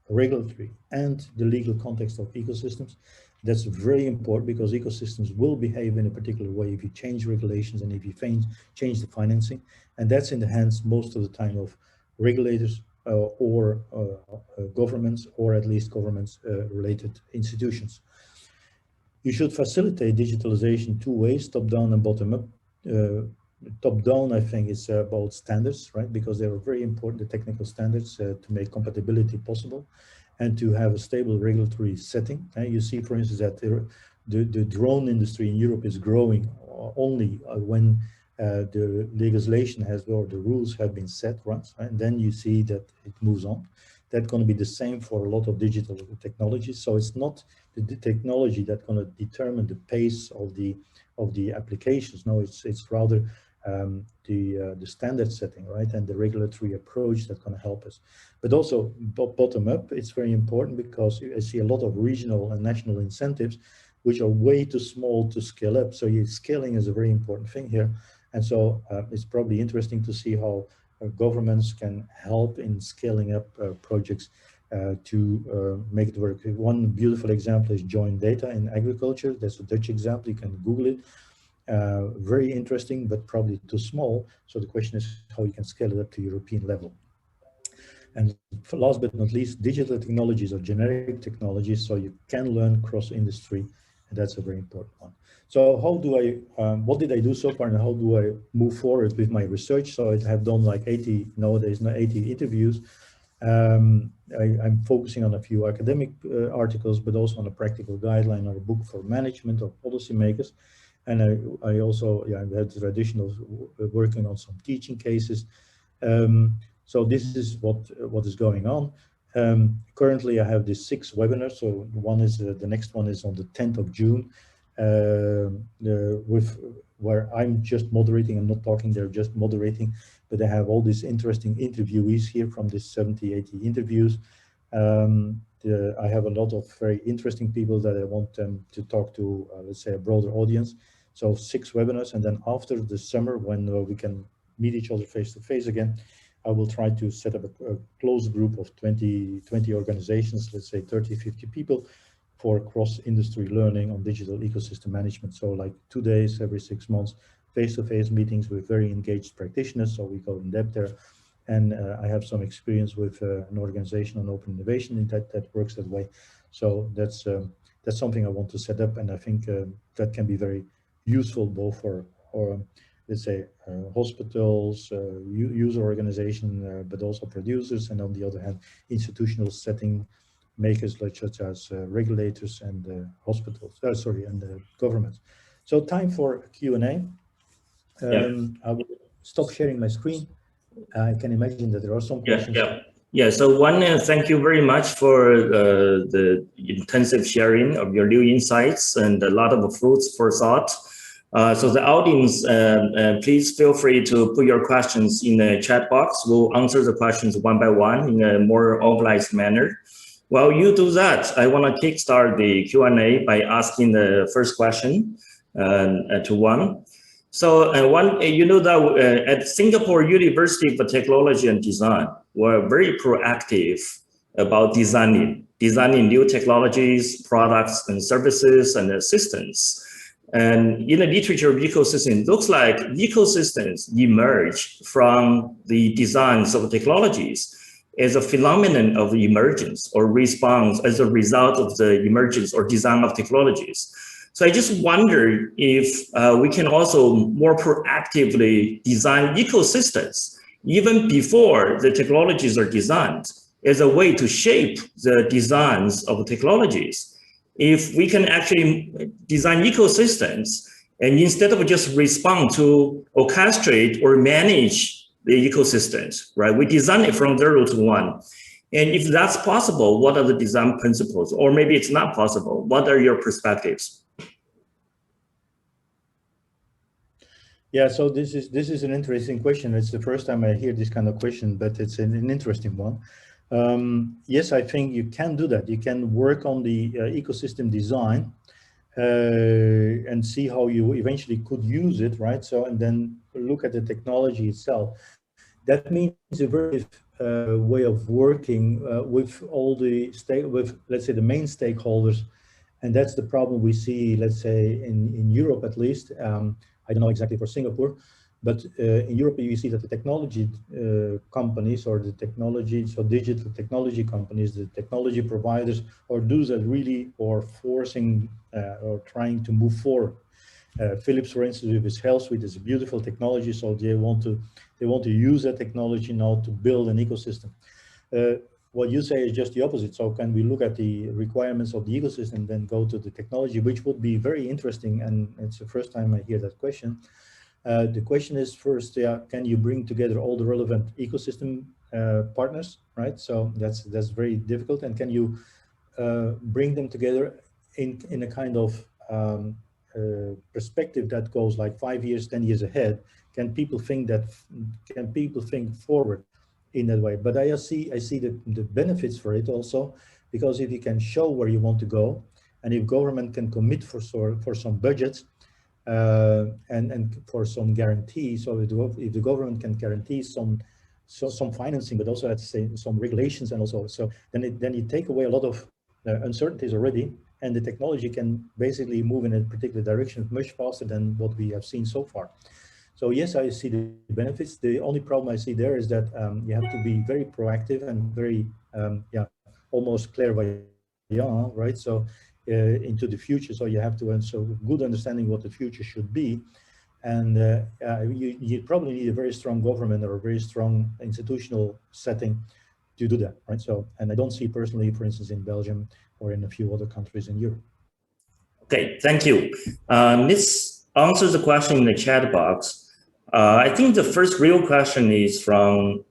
regulatory, and the legal context of ecosystems. That's very important because ecosystems will behave in a particular way if you change regulations and if you change the financing. And that's in the hands most of the time of regulators or governments, or at least governments related institutions. You should facilitate digitalization two ways, top down and bottom up. Top down, I think, is about standards, right? Because they are very important, the technical standards to make compatibility possible and to have a stable regulatory setting. You see, for instance, that the drone industry in Europe is growing only when the legislation has, or the rules have been set, right? And then you see that it moves on. That's going to be the same for a lot of digital technologies. So it's not the technology that's going to determine the pace of the applications. No, it's rather the standard setting, right, and the regulatory approach that's going to help us. But also bottom up, it's very important because I see a lot of regional and national incentives which are way too small to scale up. So scaling is a very important thing here. And so it's probably interesting to see how governments can help in scaling up projects to make it work. One beautiful example is joint data in agriculture. That's a Dutch example. You can Google it. Very interesting, but probably too small. So the question is how you can scale it up to European level. And last but not least, digital technologies are generic technologies, so you can learn cross-industry, and that's a very important one. So how do what did I do so far, and how do I move forward with my research? So I have done like 80 interviews. I'm focusing on a few academic articles, but also on a practical guideline or a book for management or policymakers. And I also I've had the tradition of working on some teaching cases. So this is what is going on. Currently, I have these 6 webinars. So one is the next one is on the 10th of June, where I'm just moderating. I'm not talking; they're just moderating. But I have all these interesting interviewees here from these 70, 80 interviews. I have a lot of very interesting people that I want them to talk to, let's say, a broader audience. So 6 webinars, and then after the summer, when we can meet each other face to face again, I will try to set up a close group of 20 organizations, let's say 30, 50 people, for cross-industry learning on digital ecosystem management. So like 2 days every 6 months, face-to-face meetings with very engaged practitioners. So we go in depth there. And I have some experience with an organization on open innovation that works that way. So that's something I want to set up, and I think that can be very useful both for let's say hospitals, user organization, but also producers, and on the other hand, institutional setting makers such as regulators and hospitals. And governments. So time for Q&A. I will stop sharing my screen. I can imagine that there are some questions. Yeah. So thank you very much for the intensive sharing of your new insights and a lot of fruits for thought. So the audience, please feel free to put your questions in the chat box. We'll answer the questions one by one in a more organized manner. While you do that, I want to kickstart the Q&A by asking the first question to Juan. So you know that at Singapore University of Technology and Design, we're very proactive about designing new technologies, products, and services and assistance. And in the literature of ecosystem, it looks like ecosystems emerge from the designs of technologies as a phenomenon of emergence or response as a result of the emergence or design of technologies. So I just wonder if we can also more proactively design ecosystems even before the technologies are designed, as a way to shape the designs of technologies. If we can actually design ecosystems, and instead of just respond to orchestrate or manage the ecosystems, right? We design it from 0 to 1. And if that's possible, what are the design principles? Or maybe it's not possible. What are your perspectives? Yeah, so this is an interesting question. It's the first time I hear this kind of question, but it's an interesting one. Yes, I think you can do that. You can work on the ecosystem design and see how you eventually could use it, right? So, and then look at the technology itself. That means a very way of working with all the let's say, the main stakeholders. And that's the problem we see, let's say, in Europe at least. I don't know exactly for Singapore, but in Europe, you see that the technology companies or the technology, so digital technology companies, the technology providers, or those that really are forcing or trying to move forward. Philips, for instance, with his Health Suite is a beautiful technology, so they want to use that technology now to build an ecosystem. What you say is just the opposite. So can we look at the requirements of the ecosystem, then go to the technology, which would be very interesting. And it's the first time I hear that question. The question is first, can you bring together all the relevant ecosystem partners, right? So that's very difficult. And can you bring them together in a kind of perspective that goes like 5 years, 10 years ahead? Can people think forward in that way? But I see the benefits for it also, because if you can show where you want to go, and if government can commit for some budgets and for some guarantees, so if the government can guarantee some financing, but also let's say some regulations, and also then you take away a lot of uncertainties already, and the technology can basically move in a particular direction much faster than what we have seen so far. So yes, I see the benefits. The only problem I see there is that you have to be very proactive and very, almost clairvoyant, right? So into the future. So you have to have so good understanding what the future should be. And you probably need a very strong government or a very strong institutional setting to do that, right? So, and I don't see personally, for instance, in Belgium or in a few other countries in Europe. Okay, thank you. This answers the question in the chat box. I think the first real question is from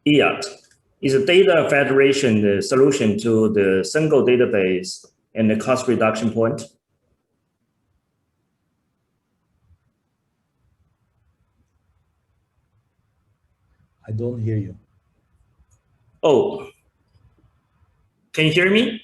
Iyad. Is a data federation the solution to the single database and the cost reduction point? I don't hear you. Oh, can you hear me?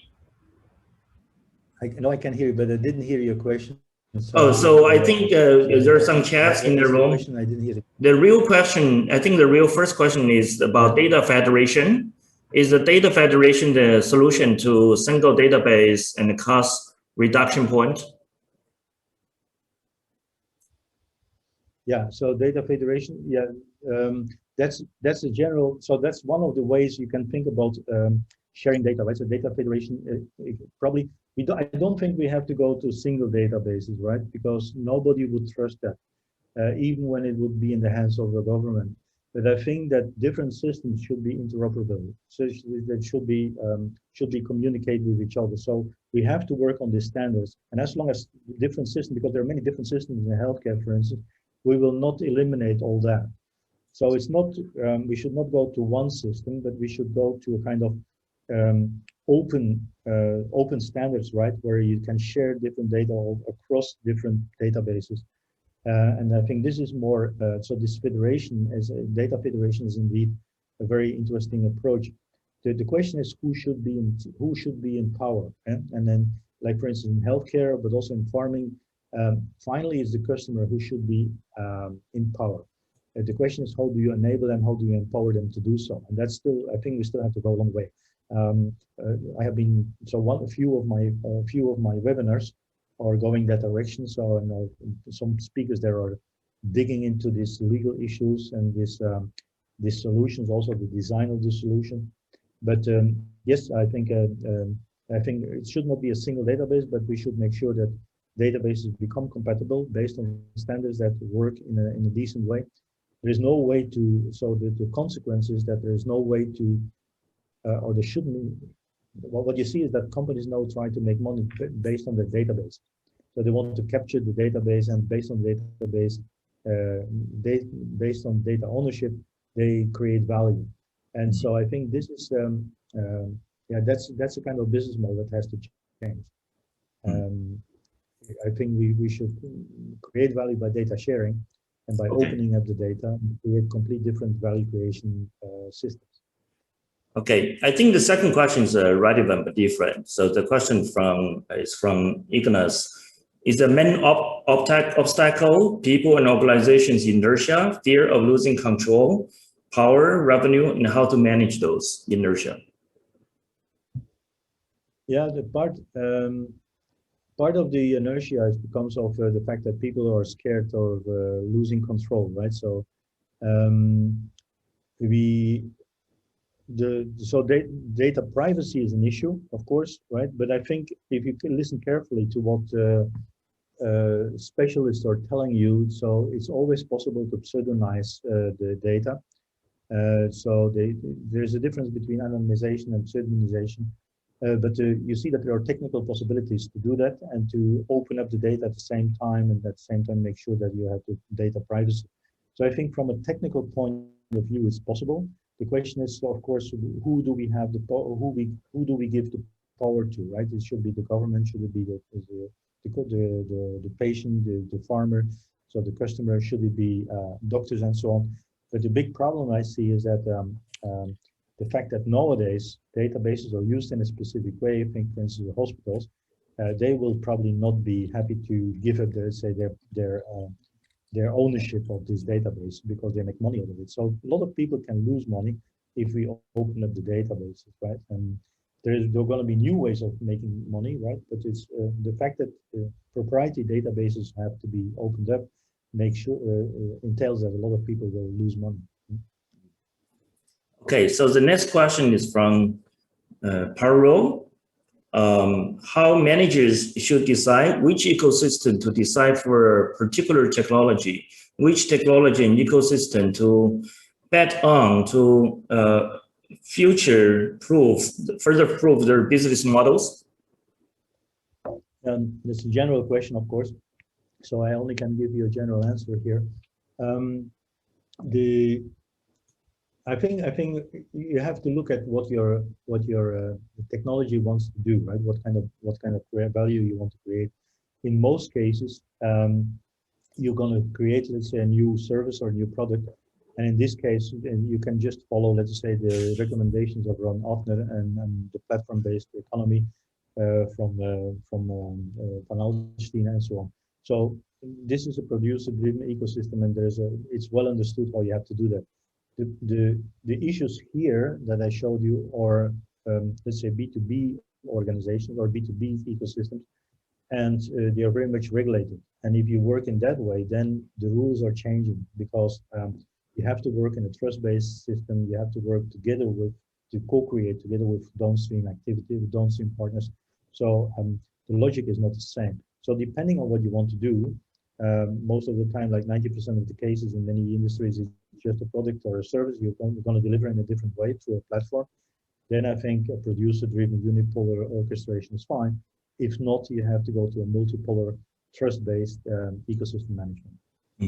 I know I can hear you, but I didn't hear your question. So, so I think there are some chats in the room. I didn't hear it. The real question, I think the real first question is about data federation. Is the data federation the solution to single database and the cost reduction point? Yeah, so data federation, that's a general, so that's one of the ways you can think about sharing data, right? So data federation, probably, I don't think we have to go to single databases, right? Because nobody would trust that, even when it would be in the hands of the government. But I think that different systems should be interoperable, so that should be communicated with each other. So we have to work on these standards, and as long as different systems, because there are many different systems in healthcare, for instance, we will not eliminate all that. So it's not, we should not go to one system, but we should go to a kind of open standards, right, where you can share different data across different databases. And I think this is more, so this federation, as a data federation, is indeed a very interesting approach. The question is who should be in power, and then, like for instance in healthcare, but also in farming, finally it's the customer who should be in power. The question is, how do you enable them, how do you empower them to do so? And that's still, I think we still have to go a long way. I have been, so a few of my webinars are going that direction. So, and some speakers there are digging into these legal issues and these solutions, also the design of the solution. But yes, I think it should not be a single database, but we should make sure that databases become compatible based on standards that work in a decent way. there is no way to, so the consequence is that there is no way to, or there shouldn't, what you see is that companies now try to make money based on their database. So they want to capture the database, and based on the database, based on data ownership, they create value. And so I think this is, yeah, that's a kind of business model that has to change. I think we should create value by data sharing and by opening up the data and create complete different value creation systems. Okay, I think the second question is relevant but different. So the question is from Ignace. Is the main obstacle people and organizations inertia, fear of losing control, power, revenue, and how to manage those inertia? Yeah, the part of the inertia comes of the fact that people are scared of losing control, right? So data privacy is an issue, of course, right? But I think if you can listen carefully to what specialists are telling you, so it's always possible to pseudonymize the data. So there's a difference between anonymization and pseudonymization. But you see that there are technical possibilities to do that and to open up the data at the same time, and at the same time make sure that you have the data privacy. So I think from a technical point of view, it's possible. The question is, of course, who do we have the who do we give the power to, right? It should be the government, should it be the patient, the farmer, so the customer, should it be doctors and so on. But the big problem I see is that the fact that nowadays databases are used in a specific way. I think, for instance, the hospitals, they will probably not be happy to give up their ownership of this database because they make money out of it. So a lot of people can lose money if we open up the databases, right? And there are going to be new ways of making money, right? But it's the fact that proprietary databases have to be opened up entails that a lot of people will lose money. Okay, so the next question is from Paro. How managers should decide which ecosystem to decide for a particular technology, which technology and ecosystem to bet on to further proof their business models? This is a general question, of course, so I only can give you a general answer here. I think you have to look at what your technology wants to do, right? What kind of value you want to create. In most cases, you're going to create, let's say, a new service or a new product, and in this case, you can just follow, let's say, the recommendations of Ron Offner and the platform-based economy from Van Alstein and so on. So this is a producer-driven ecosystem, and it's well understood how you have to do that. The issues here that I showed you are, let's say, B2B organizations or B2B ecosystems, and they are very much regulated. And if you work in that way, then the rules are changing because you have to work in a trust-based system. You have to work together to co-create together with downstream activity, with downstream partners. So the logic is not the same. So depending on what you want to do, most of the time, like 90% of the cases in many industries, it's just a product or a service you're going to deliver in a different way through a platform. Then I think a producer-driven unipolar orchestration is fine. If not, you have to go to a multipolar, trust-based ecosystem management.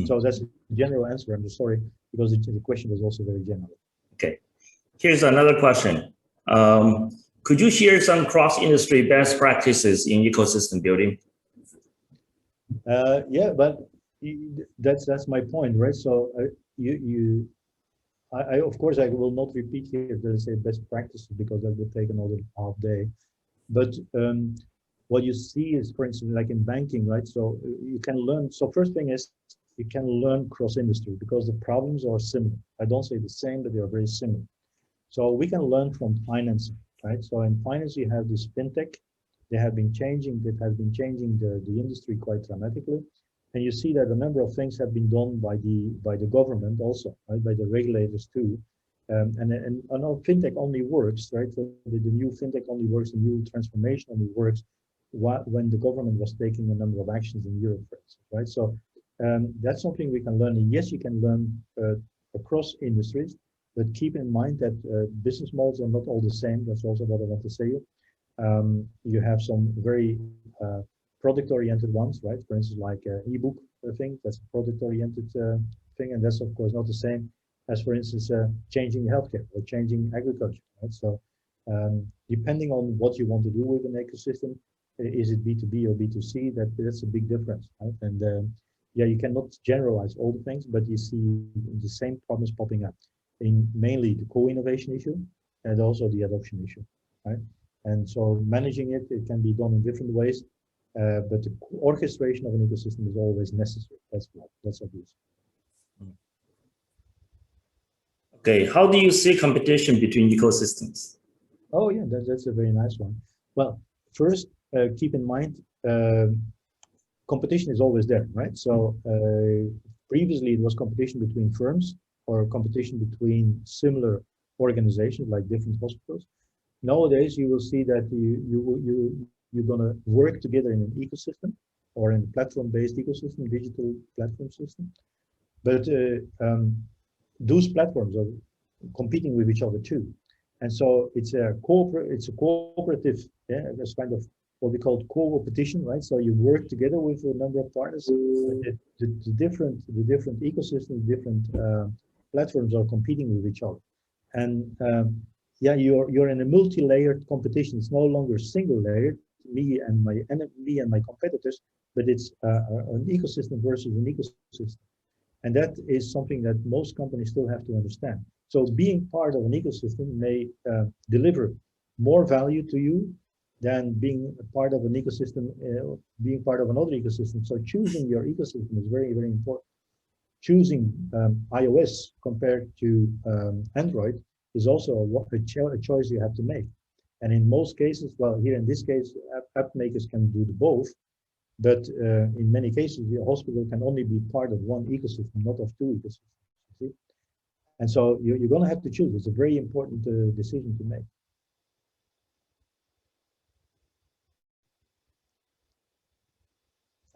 So that's a general answer. I'm just sorry, because the question was also very general. Okay. Here's another question. Could you share some cross-industry best practices in ecosystem building? Yeah, but that's my point, right? So I of course I will not repeat here, let's say, best practices, because that would take another half day. But what you see is, for instance, like in banking, right? So you can learn. So first thing is you can learn cross-industry because the problems are similar. I don't say the same, but they are very similar. So we can learn from financing, right? So in finance, you have this fintech. They have been changing. That has been changing the industry quite dramatically. And you see that a number of things have been done by the government also, right? By the regulators too. And our fintech only works, right? So the new fintech only works, the new transformation only works when the government was taking a number of actions in Europe, for instance, right? So That's something we can learn. And yes, you can learn across industries, but keep in mind that business models are not all the same. That's also what I want to say. You have some very product-oriented ones, right? For instance, like ebook thing, that's a product-oriented thing, and that's of course not the same as, for instance, changing healthcare or changing agriculture, right? So depending on what you want to do with an ecosystem, is it B2B or B2C? That's a big difference, right? And yeah, you cannot generalize all the things, but you see the same problems popping up in mainly the co-innovation issue and also the adoption issue, right? And so managing it, it can be done in different ways, but the orchestration of an ecosystem is always necessary. That's obvious. Okay, how do you see competition between ecosystems? Oh yeah, that's a very nice one. Well, first, keep in mind, competition is always there, right? So previously it was competition between firms or competition between similar organizations like different hospitals. Nowadays, you will see that you're gonna work together in an ecosystem or in a platform-based ecosystem, digital platform system. But those platforms are competing with each other too, and so it's a cooperative. Yeah, that's kind of what we call co-opetition, right? So you work together with a number of partners. The different ecosystems, different platforms are competing with each other, and yeah, you're in a multi-layered competition. It's no longer single-layered, me and my competitors, but it's an ecosystem versus an ecosystem. And that is something that most companies still have to understand. So being part of an ecosystem may deliver more value to you than being a part of an ecosystem, being part of another ecosystem. So choosing your ecosystem is very, very important. Choosing iOS compared to Android is also a choice you have to make. And in most cases, well, here in this case, app makers can do both. But in many cases, the hospital can only be part of one ecosystem, not of two ecosystems. See? And so you're going to have to choose. It's a very important decision to make.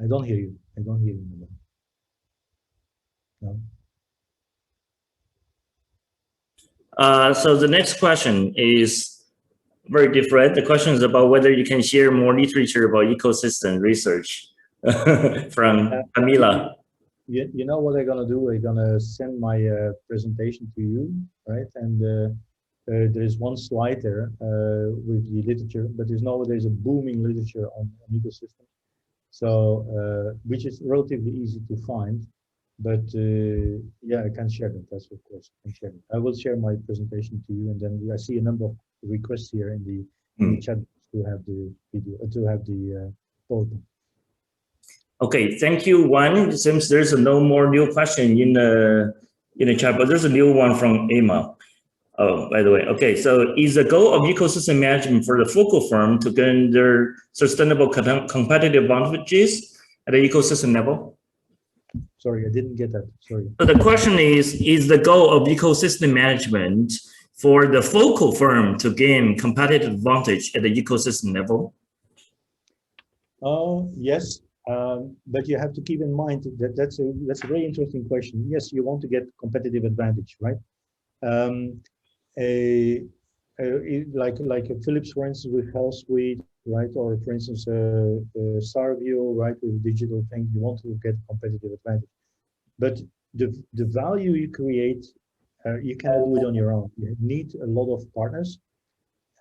I don't hear you. I don't hear you. No. So the next question is very different. The question is about whether you can share more literature about ecosystem research from Camila. You know what I'm gonna do? I'm gonna send my presentation to you, right? And there's one slide there with the literature, but there's a booming literature on ecosystem, so which is relatively easy to find. But yeah, I can share that. That's of course I can share it. I will share my presentation to you, and then I see a number of requests here in the chat to have the video, to have the PowerPoint. Okay, thank you. One, it seems there's no more new question in the chat, but there's a new one from Emma. Oh, by the way, okay. So, is the goal of ecosystem management for the focal firm to gain their sustainable competitive advantages at the ecosystem level? Sorry, I didn't get that. Sorry. So the question is the goal of ecosystem management for the focal firm to gain competitive advantage at the ecosystem level? Yes, but you have to keep in mind that that's a very interesting question. Yes, you want to get competitive advantage, right? Like a Philips, for instance, with Health Suite, right? Or for instance, Starview, right, with digital thing, you want to get competitive advantage. But the value you create, you cannot do it on your own. You need a lot of partners,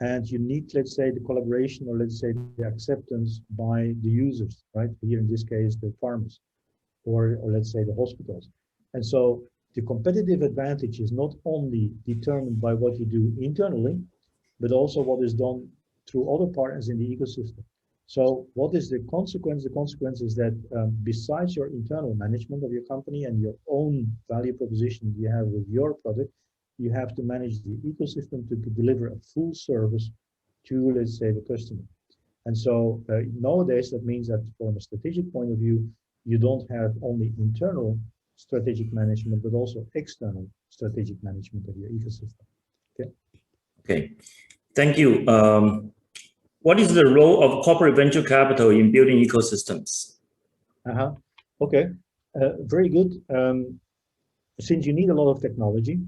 and you need, let's say, the collaboration, or let's say the acceptance by the users, right? Here in this case, the farmers, or let's say the hospitals. And so the competitive advantage is not only determined by what you do internally, but also what is done through other partners in the ecosystem. So what is the consequence? The consequence is that besides your internal management of your company and your own value proposition you have with your product, you have to manage the ecosystem to deliver a full service to, let's say, the customer. And so nowadays, that means that from a strategic point of view, you don't have only internal strategic management, but also external strategic management of your ecosystem. Okay. Okay. Thank you. What is the role of corporate venture capital in building ecosystems? Okay. Very good. Since you need a lot of technology,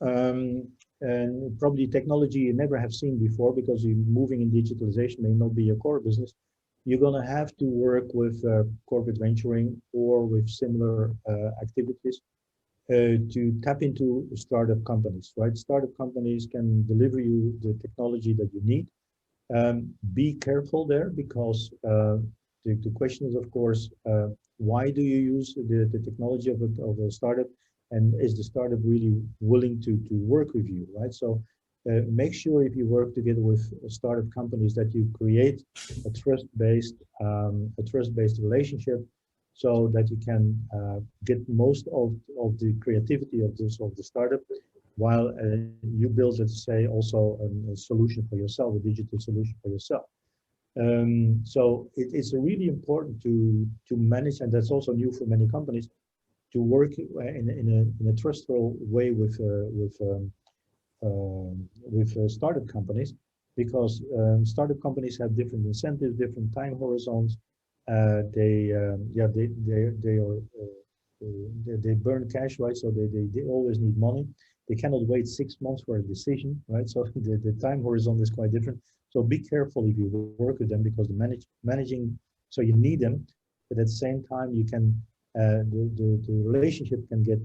um, and probably technology you never have seen before because you're moving in digitalization may not be your core business, you're going to have to work with corporate venturing or with similar activities to tap into startup companies, right? Startup companies can deliver you the technology that you need. Be careful there because the question is, of course, why do you use the technology of a startup, and is the startup really willing to work with you, right? So make sure if you work together with startup companies that you create a trust-based relationship, so that you can get most of the creativity of the startup, while you build, let's say, also a solution for yourself, a digital solution for yourself. So it's really important to manage, and that's also new for many companies, to work in a trustful way with startup companies, because startup companies have different incentives, different time horizons. They burn cash, right? So they always need money. They cannot wait 6 months for a decision, right? So the time horizon is quite different. So be careful if you work with them, because managing, so you need them, but at the same time you can the relationship can get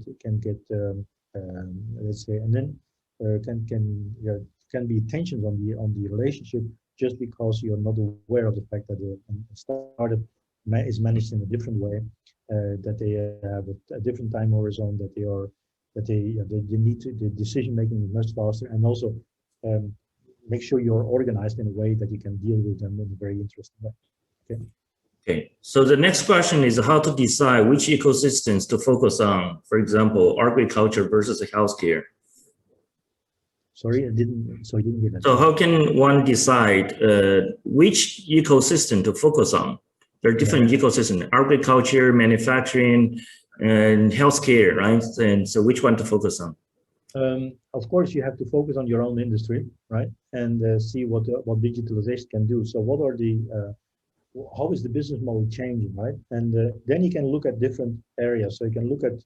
let's say, and then can be tensions on the relationship, just because you're not aware of the fact that a startup is managed in a different way, that they have a different time horizon, that they need to, the decision making is much faster, and also make sure you're organized in a way that you can deal with them in a very interesting way. Okay. Okay, so the next question is how to decide which ecosystems to focus on. For example, agriculture versus healthcare. Sorry, I didn't get that. So how can one decide which ecosystem to focus on? There are different ecosystems: agriculture, manufacturing, and healthcare, right? And so which one to focus on? Of course, you have to focus on your own industry, right? And see what digitalization can do. So what are how is the business model changing, right? And then you can look at different areas. So you can look at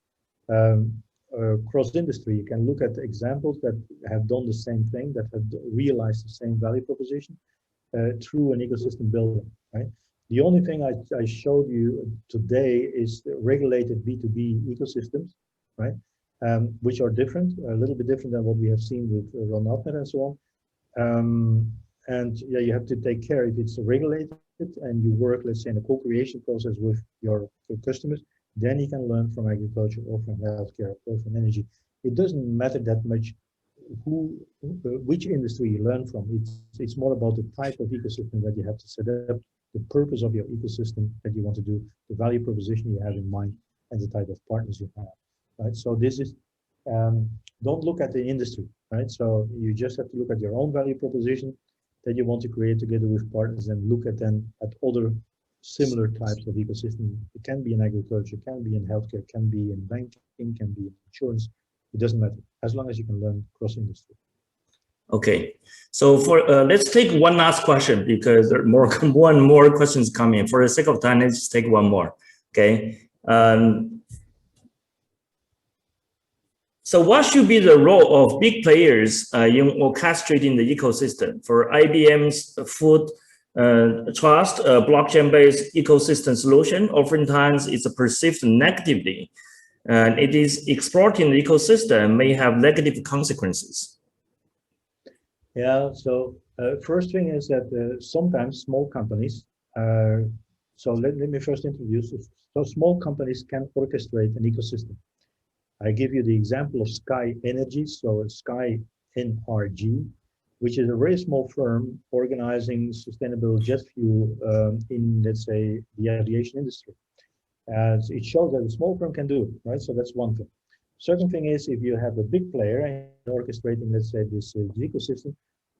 cross-industry. You can look at examples that have done the same thing, that have realized the same value proposition through an ecosystem building, right? The only thing I showed you today is regulated B2B ecosystems, right? Which are different, a little bit different than what we have seen with Vanhaverbeke and so on. And yeah, you have to take care if it's regulated and you work, let's say, in a co-creation process with your customers, then you can learn from agriculture or from healthcare or from energy. It doesn't matter that much which industry you learn from. It's more about the type of ecosystem that you have to set up, the purpose of your ecosystem that you want to do, the value proposition you have in mind, and the type of partners you have, right? So this is, don't look at the industry, right? So you just have to look at your own value proposition that you want to create together with partners, and look at them at other similar types of ecosystem. It can be in agriculture, can be in healthcare, can be in banking, can be in insurance. It doesn't matter, as long as you can learn cross industry. Okay, so for let's take one last question, because there are more questions coming. For the sake of time, let's just take one more. Okay. So what should be the role of big players in orchestrating the ecosystem? For IBM's food trust, blockchain-based ecosystem solution, oftentimes it's perceived negatively, and it is exploiting the ecosystem may have negative consequences. Yeah, so first thing is that sometimes small companies, so let me first introduce this. So small companies can orchestrate an ecosystem. I give you the example of Sky Energy, so Sky NRG, which is a very small firm organizing sustainable jet fuel in, let's say, the aviation industry. As it shows that a small firm can do it, right? So that's one thing. Second thing is, if you have a big player and orchestrating, let's say, this ecosystem,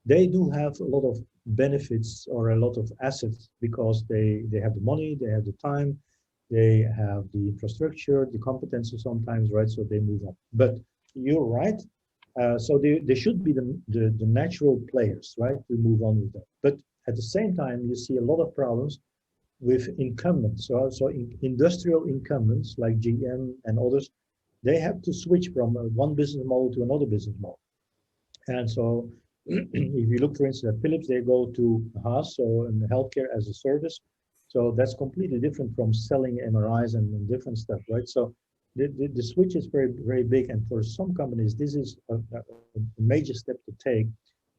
they do have a lot of benefits or a lot of assets, because they have the money, they have the time, they have the infrastructure, the competences sometimes, right? So they move up. But you're right. So they should be the natural players, right, to move on with that. But at the same time, you see a lot of problems with incumbents. So industrial incumbents like GM and others, they have to switch from one business model to another business model. And so if you look, for instance, at Philips, they go to HaaS, so in healthcare as a service. So that's completely different from selling MRIs and different stuff, right? So the switch is very, very big. And for some companies, this is a major step to take,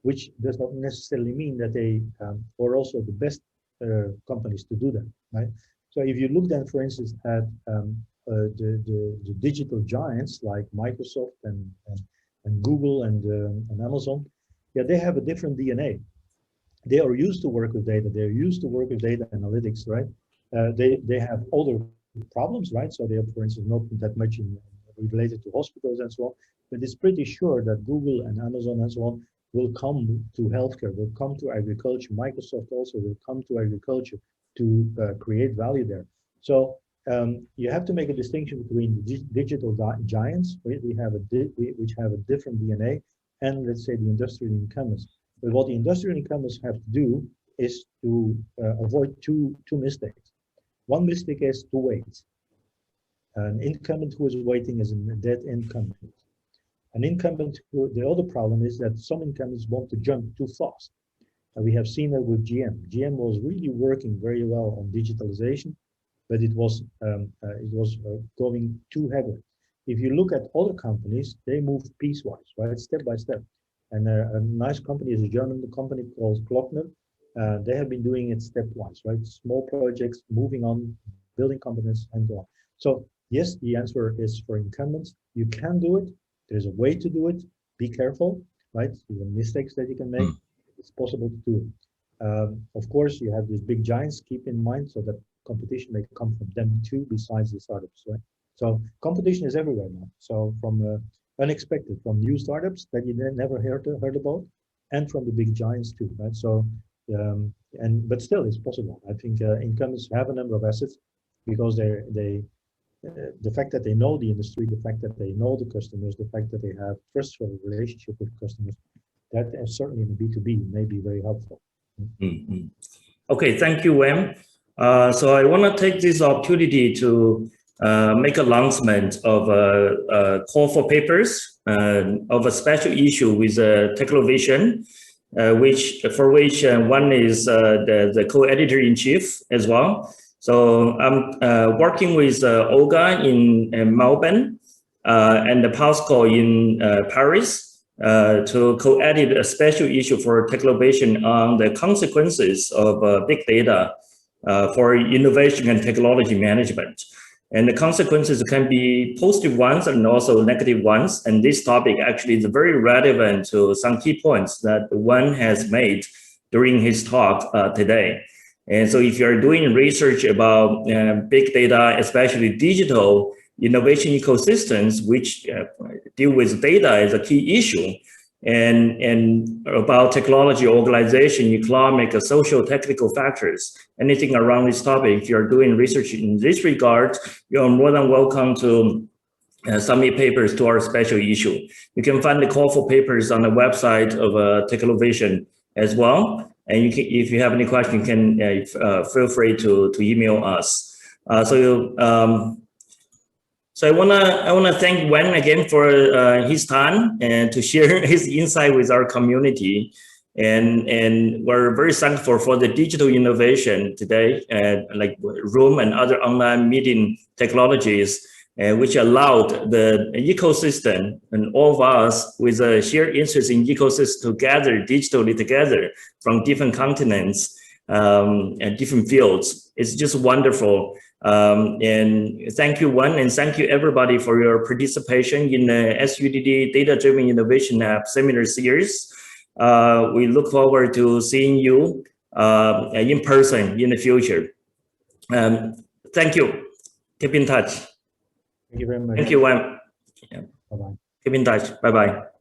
which does not necessarily mean that they are also the best companies to do that, right? So if you look then, for instance, at the digital giants like Microsoft and Google and Amazon, yeah, they have a different DNA. They are used to work with data. They're used to work with data analytics, right? They have other problems, right? So they are, for instance, not that much related to hospitals and so on. But it's pretty sure that Google and Amazon and so on will come to healthcare, will come to agriculture. Microsoft also will come to agriculture to create value there. So you have to make a distinction between the digital giants, which have a different DNA, and let's say the industrial incumbents. But what the industrial incumbents have to do is to avoid two mistakes. One mistake is to wait. An incumbent who is waiting is a dead incumbent. An incumbent the other problem is that some incumbents want to jump too fast. And we have seen that with GM. GM was really working very well on digitalization, but it was going too heavily. If you look at other companies, they move piecewise, right, step by step. And a nice company is a German company called Glockner. They have been doing it stepwise, right? Small projects, moving on, building competence, and so on. So yes, the answer is for incumbents. You can do it. There's a way to do it. Be careful, right? The mistakes that you can make, it's possible to do it. Of course, you have these big giants, keep in mind, so that competition may come from them too, besides the startups, right? So competition is everywhere now. So from unexpected, from new startups that you never heard about, and from the big giants too, right? So, but still, it's possible. I think incumbents have a number of assets because the fact that they know the industry, the fact that they know the customers, the fact that they have trustful relationship with customers, that certainly in B2B may be very helpful. Mm-hmm. Okay, thank you, Wim. So I want to take this opportunity to make an announcement of a call for papers of a special issue with Technovision, for which one is the co-editor-in-chief as well. So I'm working with Olga in Melbourne and Pascal in Paris to co-edit a special issue for Technovision on the consequences of big data for innovation and technology management. And the consequences can be positive ones and also negative ones. And this topic actually is very relevant to some key points that one has made during his talk today. And so if you're doing research about big data, especially digital innovation ecosystems, which deal with data as a key issue, and about technology, organization, economic, social, technical factors, anything around this topic, if you're doing research in this regard, you're more than welcome to submit papers to our special issue. You can find the call for papers on the website of Technovision as well. And you can, if you have any question, you can feel free to email us. So I wanna thank Wen again for his time and to share his insight with our community. And we're very thankful for the digital innovation today, like Room and other online meeting technologies, which allowed the ecosystem and all of us with a shared interest in ecosystem to gather digitally together from different continents and different fields. It's just wonderful. And thank you, Wen, and thank you everybody for your participation in the SUDD Data-Driven Innovation App Seminar Series. We look forward to seeing you in person in the future. Thank you. Keep in touch. Thank you very much. Thank you, Wen. Yeah. Bye-bye. Keep in touch. Bye-bye.